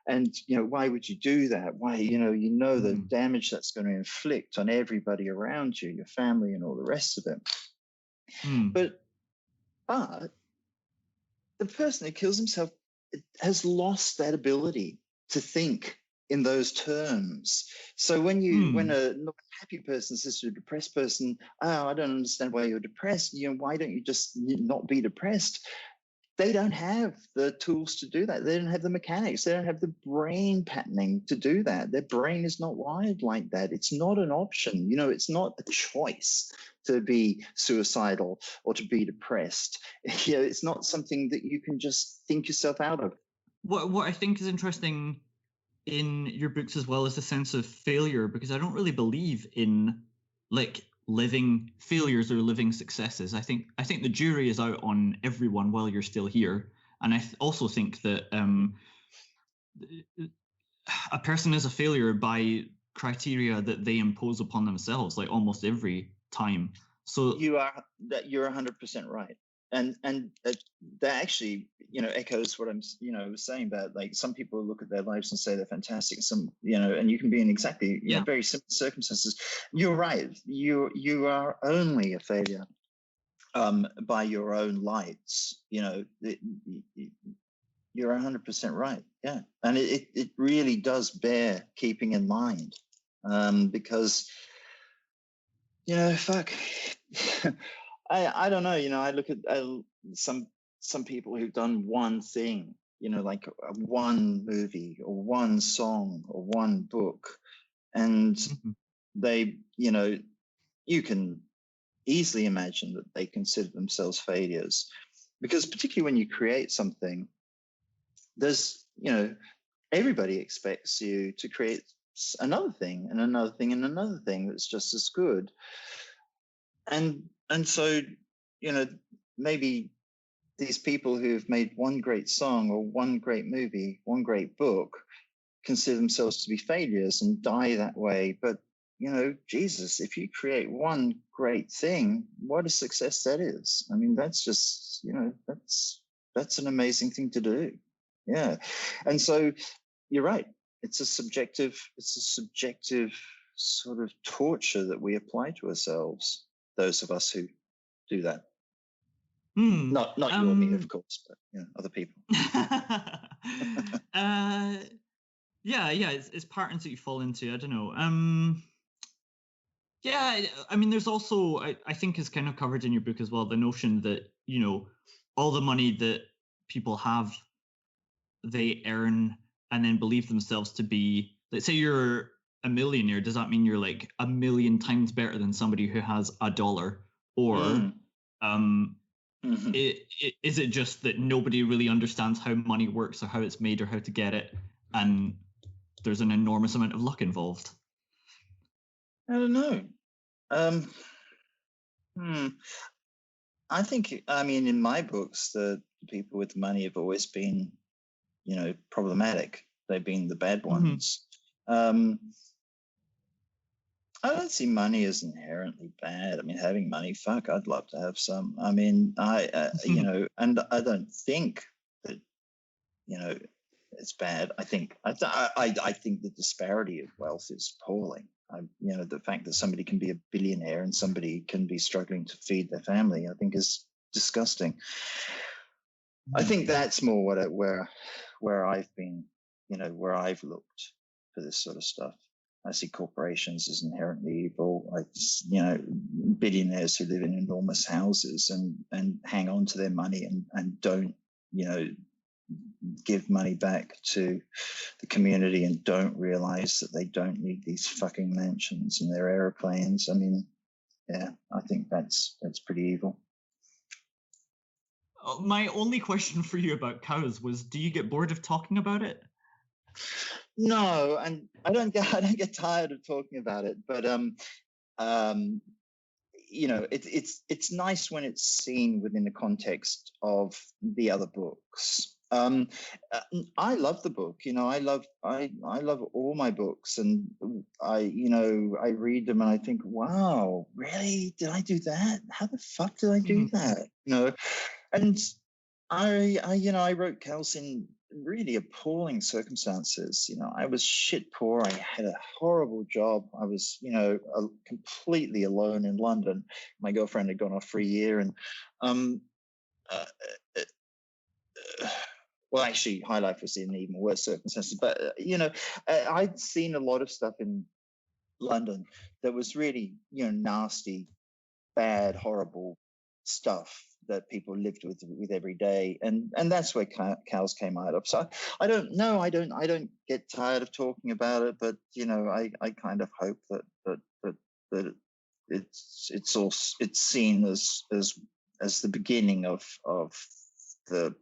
And why would you do that? Why, the damage that's going to inflict on everybody around you, your family, and all the rest of it. But the person who kills himself has lost that ability to think in those terms. So when a not happy person says to a depressed person, "Oh, I don't understand why you're depressed. Why don't you just not be depressed?" They don't have the tools to do that. They don't have the mechanics. They don't have the brain patterning to do that. Their brain is not wired like that. It's not an option. It's not a choice to be suicidal or to be depressed. It's not something that you can just think yourself out of. What I think is interesting in your books as well is the sense of failure, because I don't really believe in living failures or living successes. I think the jury is out on everyone while you're still here, and I also think that a person is a failure by criteria that they impose upon themselves, like almost every time. So you're 100% right. And that actually, echoes what I'm, saying about, like, some people look at their lives and say they're fantastic. Some, and you can be in exactly very similar circumstances. You're right. You are only a failure by your own lights. You're 100% right. Yeah, and it really does bear keeping in mind, because fuck. I don't know. I look at some people who've done one thing, like one movie or one song or one book, and they, you can easily imagine that they consider themselves failures, because particularly when you create something, there's, everybody expects you to create another thing and another thing and another thing that's just as good. And so, maybe these people who've made one great song or one great movie, one great book, consider themselves to be failures and die that way. But, Jesus, if you create one great thing, what a success that is. I mean, that's just, that's an amazing thing to do. Yeah. And so you're right. It's a subjective sort of torture that we apply to ourselves, those of us who do that. Not you or me, of course, but other people. It's patterns that you fall into. I don't know. I mean, there's also, I think is kind of covered in your book as well, the notion that, all the money that people have, they earn and then believe themselves to be, let's say you're a millionaire, does that mean you're like a million times better than somebody who has $1? Or is it just that nobody really understands how money works or how it's made or how to get it, and there's an enormous amount of luck involved? I don't know. I think, in my books, the people with the money have always been, problematic. They've been the bad ones. I don't see money as inherently bad. I mean, having money, fuck, I'd love to have some. I mean, and I don't think that, it's bad. I think the disparity of wealth is appalling. The fact that somebody can be a billionaire and somebody can be struggling to feed their family, I think is disgusting. I think that's more where I've been, where I've looked for this sort of stuff. I see corporations as inherently evil. Billionaires who live in enormous houses and hang on to their money and don't, give money back to the community and don't realize that they don't need these fucking mansions and their airplanes. I mean, yeah, I think that's pretty evil. My only question for you about cows was, do you get bored of talking about it? No, and I don't get tired of talking about it, but it's nice when it's seen within the context of the other books. Um, I love the book. I love all my books, and I read them and I think, wow, really? Did I do that? How the fuck did I do that? And I wrote Kels in really appalling circumstances. I was shit poor. I had a horrible job. I was, completely alone in London. My girlfriend had gone off for a year, and uh, well, actually, High Life was in even worse circumstances. But I'd seen a lot of stuff in London that was really, nasty, bad, horrible stuff that people lived with every day, and that's where cows came out of. So I don't know. I don't get tired of talking about it, but I kind of hope that it's seen as the beginning of the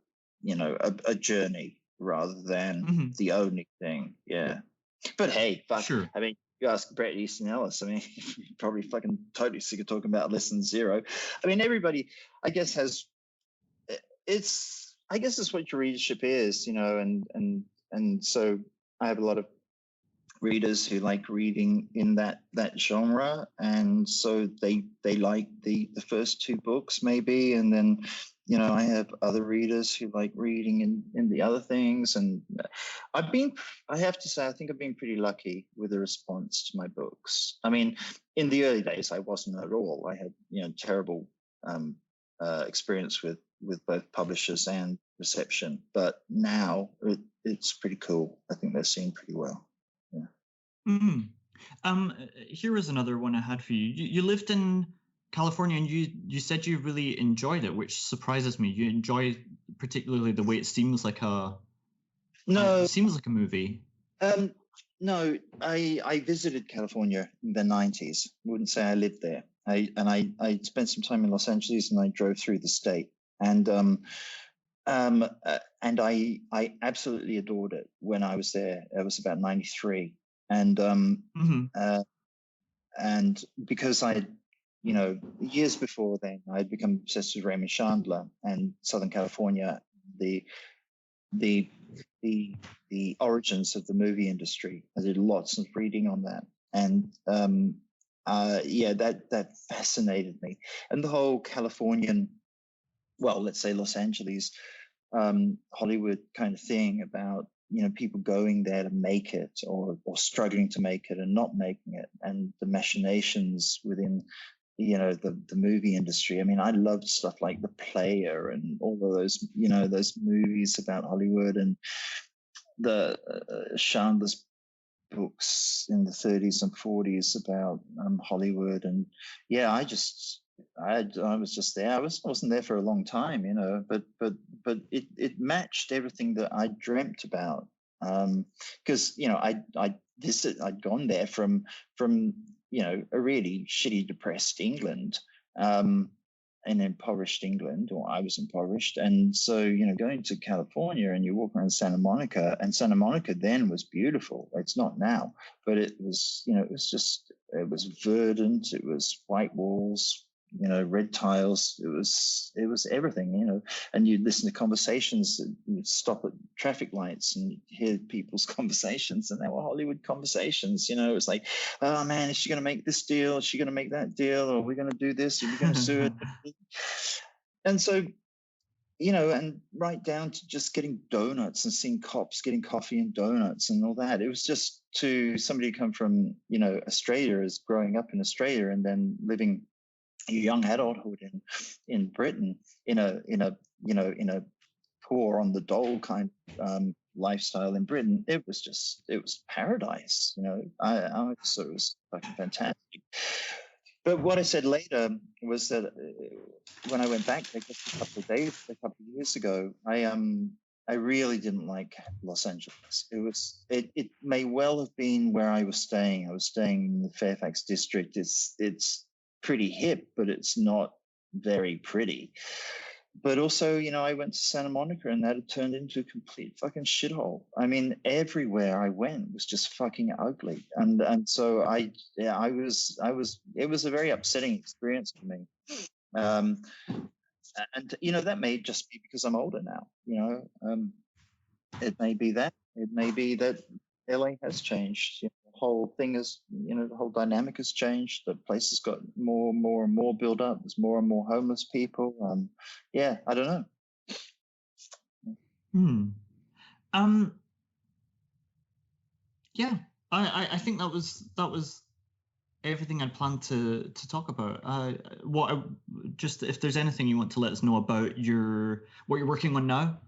a journey rather than the only thing. Yeah. But hey, fuck. Sure. I mean, you ask Bret Easton Ellis, I mean, probably fucking totally sick of talking about less than zero. I mean, everybody, I guess, it's what your readership is, and so I have a lot of readers who like reading in that genre, and so they like the first two books maybe, and then I have other readers who like reading in the other things, and I have to say I think I've been pretty lucky with the response to my books. I mean, in the early days I wasn't at all. I had terrible experience with both publishers and reception, but now it's pretty cool. I think they're seen pretty well. Here is another one I had for you. You lived in California, and you said you really enjoyed it, which surprises me. You enjoy particularly the way it seems like a movie. No, I visited California in the 90s. I wouldn't say I lived there. I spent some time in Los Angeles, and I drove through the state, and I absolutely adored it when I was there. It was about 93. And and because I, years before then, I had become obsessed with Raymond Chandler and Southern California, the origins of the movie industry. I did lots of reading on that, and that fascinated me, and the whole Californian, well, let's say Los Angeles, Hollywood kind of thing about people going there to make it, or struggling to make it and not making it, and the machinations within the movie industry. I mean, I loved stuff like The Player and all of those those movies about Hollywood, and the Chandler's books in the 30s and 40s about Hollywood. And yeah, I was just there. I wasn't there for a long time, but it matched everything that I dreamt about. Because I'd gone there from a really shitty, depressed England, an impoverished England, or I was impoverished, and so going to California and you walk around Santa Monica, and Santa Monica then was beautiful. It's not now, but it was it was verdant. It was white walls, red tiles. It was everything, and you'd listen to conversations. You'd stop at traffic lights and hear people's conversations, and they were Hollywood conversations. It was like, oh man, is she going to make this deal? Is she going to make that deal? Or are we going to do this? Are we going to sue it? And so, and right down to just getting donuts and seeing cops getting coffee and donuts and all that. It was just to somebody who come from, Australia, as growing up in Australia and then living young adulthood in Britain in a poor on the dole kind of lifestyle in Britain. It was paradise. I thought it was fucking fantastic. But what I said later was that when I went back, I guess a couple of years ago, I really didn't like Los Angeles. It may well have been where I was staying. I was staying in the Fairfax district. It's pretty hip, but it's not very pretty. But also, I went to Santa Monica, and that had turned into a complete fucking shithole. I mean, everywhere I went was just fucking ugly, and so it was a very upsetting experience for me. And that may just be because I'm older now. it may be that. It may be that LA has changed. The whole thing is, the whole dynamic has changed. The place has got more and more built up. There's more and more homeless people. Yeah, I don't know. Yeah, I think that was everything I'd planned to talk about. Just if there's anything you want to let us know about what you're working on now.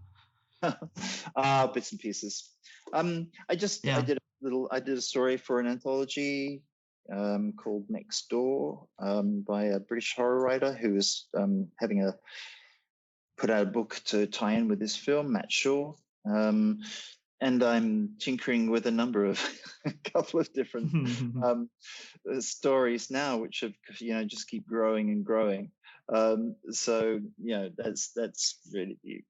Bits and pieces. I did a story for an anthology called Next Door by a British horror writer who is put out a book to tie in with this film, Matt Shaw. And I'm tinkering with a number of a couple of different stories now, which have just keep growing and growing. So that's really the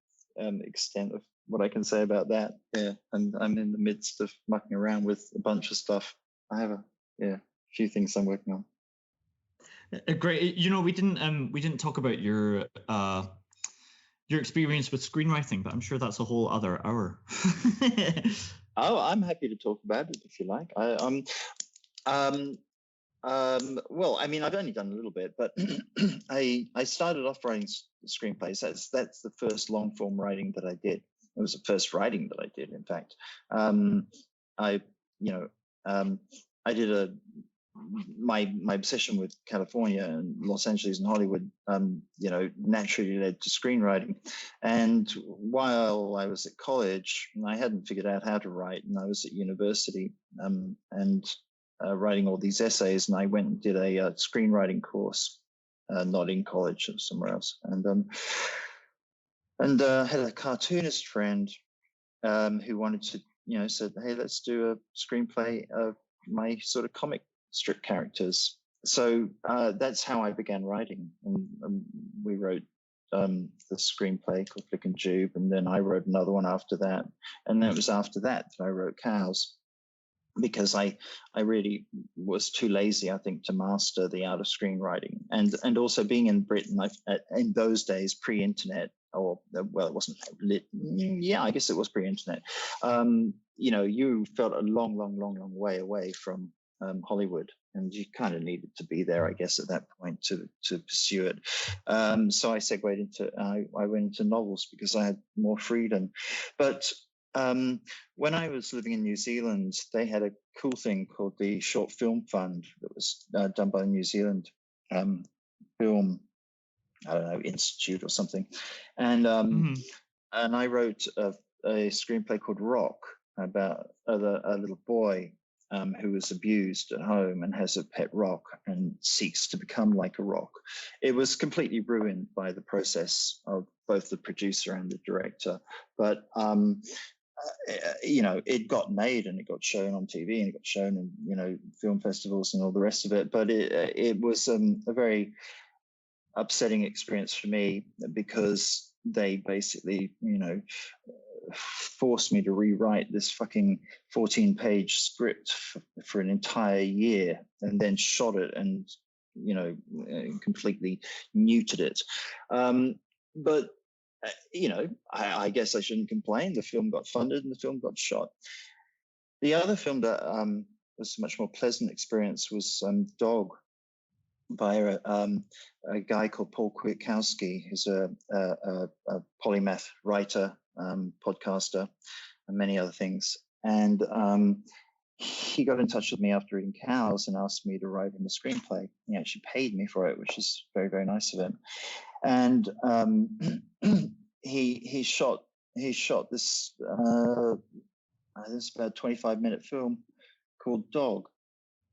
extent of what I can say about that. Yeah, and I'm in the midst of mucking around with a bunch of stuff. I have a few things I'm working on. Great. We didn't talk about your experience with screenwriting, but I'm sure that's a whole other hour. Oh, I'm happy to talk about it if you like. Well, I mean, I've only done a little bit, but I started off writing screenplays. That's the first long form writing that I did. It was the first writing that I did, in fact. I did my obsession with California and Los Angeles and Hollywood, naturally led to screenwriting. And while I was at college, I hadn't figured out how to write, and I was at university and writing all these essays, and I went and did a screenwriting course, not in college, somewhere else, and had a cartoonist friend who wanted to, said, hey, let's do a screenplay of my sort of comic strip characters. So that's how I began writing, and we wrote the screenplay called Flick and Jube, and then I wrote another one after that, and then it was after that I wrote Cows, because I really was too lazy, I think, to master the art of screenwriting, and also being in Britain, in those days, pre-internet, or well, it wasn't lit. Yeah, I guess it was pre-internet. You felt a long way away from Hollywood, and you kind of needed to be there, I guess, at that point to pursue it. So I segued into I went into novels because I had more freedom, but when I was living in New Zealand, they had a cool thing called the Short Film Fund that was done by the New Zealand Film, I don't know, Institute or something. And and I wrote a screenplay called Rock about a little boy who was abused at home and has a pet rock and seeks to become like a rock. It was completely ruined by the process of both the producer and the director, but it got made and it got shown on TV and it got shown in film festivals and all the rest of it. But it was a very upsetting experience for me, because they basically forced me to rewrite this fucking 14-page script for an entire year, and then shot it and completely neutered it. But I guess I shouldn't complain. The film got funded and the film got shot. The other film that was a much more pleasant experience was Dog, by a guy called Paul Kwiatkowski, who's a polymath writer, podcaster, and many other things. And he got in touch with me after reading Cows and asked me to write him a screenplay. He actually paid me for it, which is very, very nice of him. And he shot this about 25-minute film called Dog,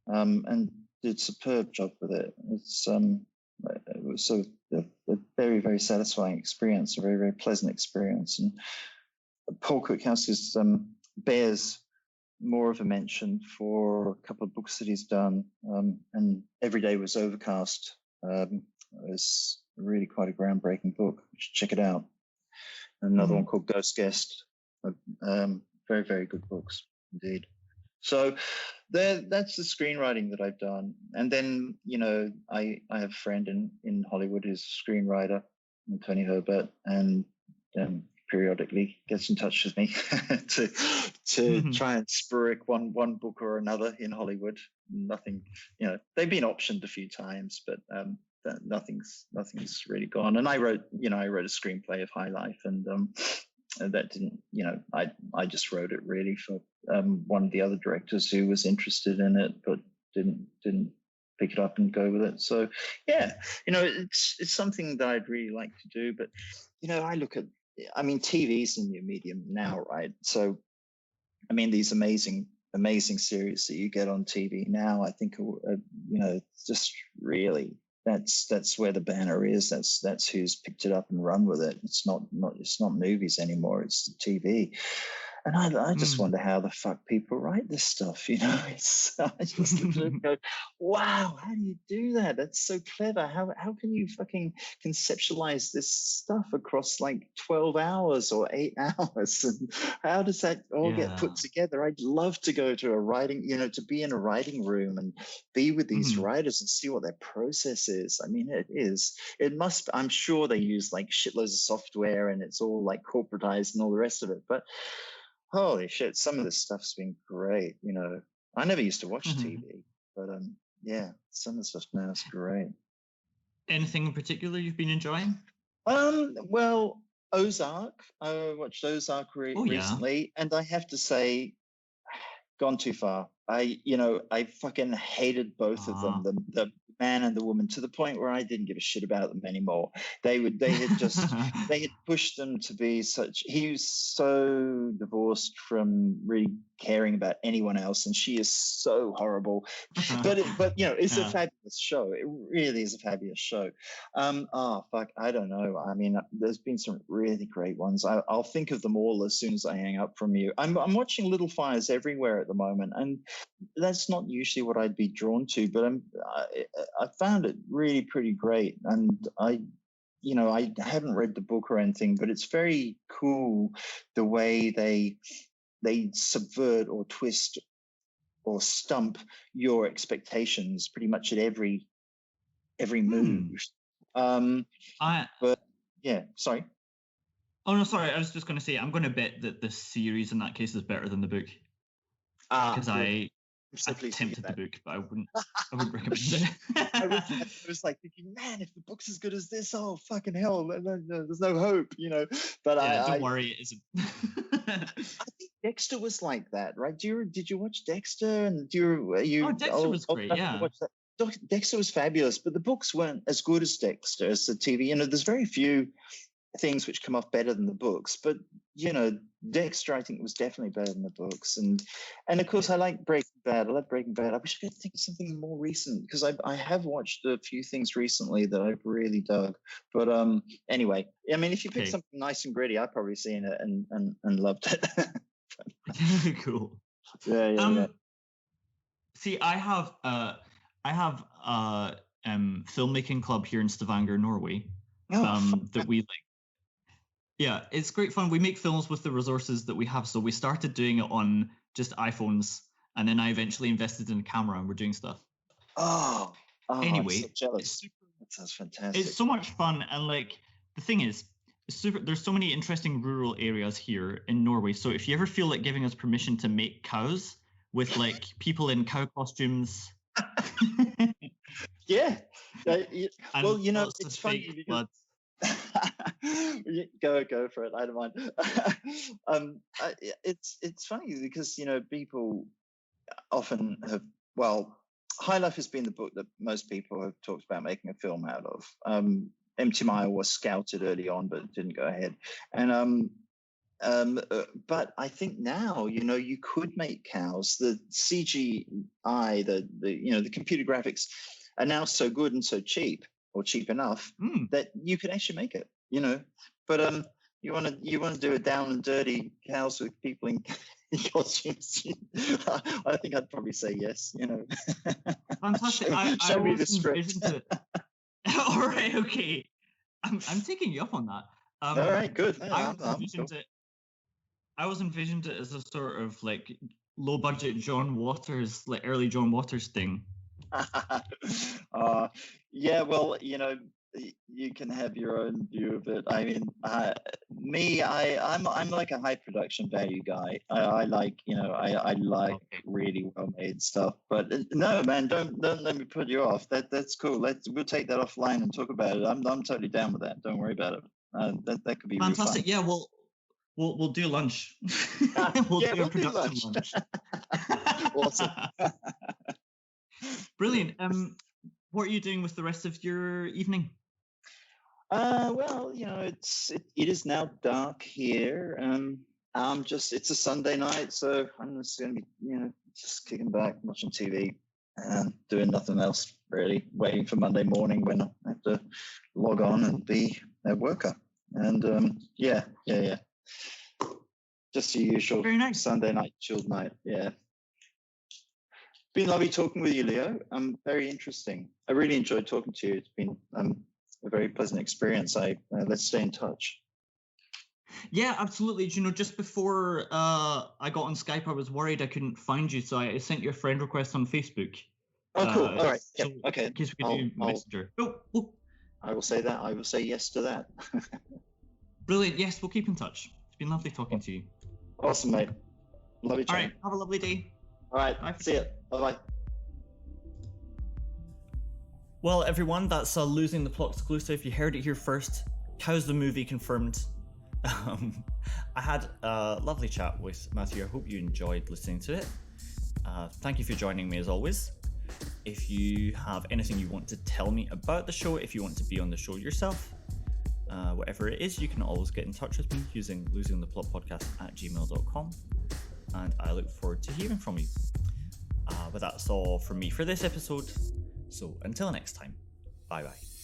and did a superb job with it. It was sort of a very, very satisfying experience, a very, very pleasant experience. And Paul Kwiatkowski bears more of a mention for a couple of books that he's done, and Every Day Was Overcast is really quite a groundbreaking book. You should check it out. Another one called Ghost Guest. Very, very good books indeed. So that's the screenwriting that I've done. And then, I have a friend in Hollywood who's a screenwriter, Tony Herbert, and periodically gets in touch with me to try and spruik one book or another in Hollywood. Nothing, they've been optioned a few times, but nothing's really gone. And I wrote a screenplay of High Life, and that didn't, I just wrote it really for one of the other directors who was interested in it, but didn't pick it up and go with it. So yeah, it's something that I'd really like to do. But I look at, TV's the new medium now, right? So these amazing series that you get on TV now, I think it's just really, that's where the banner is. That's who's picked it up and run with it. It's not movies anymore, it's TV. And I just wonder how the fuck people write this stuff, I just go, wow, how do you do that? That's so clever. How can you fucking conceptualize this stuff across like 12 hours or 8 hours? And how does that all get put together? I'd love to go to a writing, to be in a writing room and be with these writers and see what their process is. I'm sure they use like shitloads of software and it's all like corporatized and all the rest of it. But holy shit, some of this stuff's been great. I never used to watch TV, but some of the stuff now is great. Anything in particular you've been enjoying? Well, Ozark. I watched Ozark recently, and I have to say, gone too far. I fucking hated both of them, the man and the woman, to the point where I didn't give a shit about them anymore. They had pushed them to be such. He was so divorced from really caring about anyone else, and she is so horrible. But it's a fabulous show. It really is a fabulous show. I don't know. There's been some really great ones. I'll think of them all as soon as I hang up from you. I'm watching Little Fires Everywhere at the moment, and that's not usually what I'd be drawn to, but I found it really pretty great. And I haven't read the book or anything, but it's very cool the way they subvert or twist or stump your expectations pretty much at every move. But yeah, sorry. Oh no, sorry. I was just going to say I'm going to bet that the series in that case is better than the book, because I attempted the book, but I wouldn't recommend it. I was like thinking, man, if the book's as good as this, oh fucking hell, there's no hope, But don't worry, it isn't. I think Dexter was like that, right? Did you watch Dexter? And Dexter was great, yeah. Dexter was fabulous, but the books weren't as good as Dexter, as the TV. There's very few things which come off better than the books, but Dexter I think was definitely better than the books. And of course I like Breaking Bad. I love Breaking Bad. I wish I could think of something more recent, because I have watched a few things recently that I've really dug. But anyway, if you pick something nice and gritty, I've probably seen it and loved it. Cool. Yeah. See, I have a filmmaking club here in Stavanger, Norway. That we like. Yeah, it's great fun. We make films with the resources that we have. So we started doing it on just iPhones, and then I eventually invested in a camera, and we're doing stuff. I'm Anyway, so jealous. That sounds fantastic. It's so much fun, and the thing is, there's so many interesting rural areas here in Norway. So if you ever feel like giving us permission to make cows with people in cow costumes. Yeah. Well, it's funny because go for it. I don't mind. It's funny because people often have. Well, High Life has been the book that most people have talked about making a film out of. Empty Mile was scouted early on, but didn't go ahead. And but I think now you could make cows. The CGI, the computer graphics are now so good and so cheap, or cheap enough, that you could actually make it, But you want to do a down and dirty cows with people in costumes? I think I'd probably say yes. Fantastic. Show me the script. All right, okay. I'm taking you up on that. All right, good. I was envisioned it as a sort of low budget John Waters, early John Waters thing. Yeah, well, you can have your own view of it. I mean, I'm like a high production value guy. I like, I like Okay. really well made stuff. But no, man, don't let me put you off. That's cool. We'll take that offline and talk about it. I'm totally down with that. Don't worry about it. That could be really Fantastic. fun. Yeah, we'll do lunch. We'll do a production lunch. Awesome. Brilliant. What are you doing with the rest of your evening? Well, it is now dark here. It's a Sunday night, so I'm just going to be, just kicking back, watching TV, and doing nothing else really. Waiting for Monday morning when I have to log on and be a worker. And yeah. Just the usual Very nice. Sunday night, chilled night. Yeah. Been lovely talking with you, Leo. Very interesting. I really enjoyed talking to you. It's been a very pleasant experience. Let's stay in touch. Yeah, absolutely. Just before I got on Skype, I was worried I couldn't find you, so I sent you a friend request on Facebook. Oh, cool. All right. So Okay. in case we could do Messenger. Oh. I will say that. I will say yes to that. Brilliant. Yes, we'll keep in touch. It's been lovely talking to you. Awesome, mate. Love you, All right. Have a lovely day. All right. Bye. See ya. Bye-bye. Well, everyone, that's a Losing the Plot exclusive. You heard it here first. How's the movie confirmed? I had a lovely chat with Matthew. I hope you enjoyed listening to it. Thank you for joining me as always. If you have anything you want to tell me about the show, if you want to be on the show yourself, whatever it is, you can always get in touch with me using losingtheplotpodcast-at-gmail-dot-com. And I look forward to hearing from you. But that's all from me for this episode. So until next time, bye bye.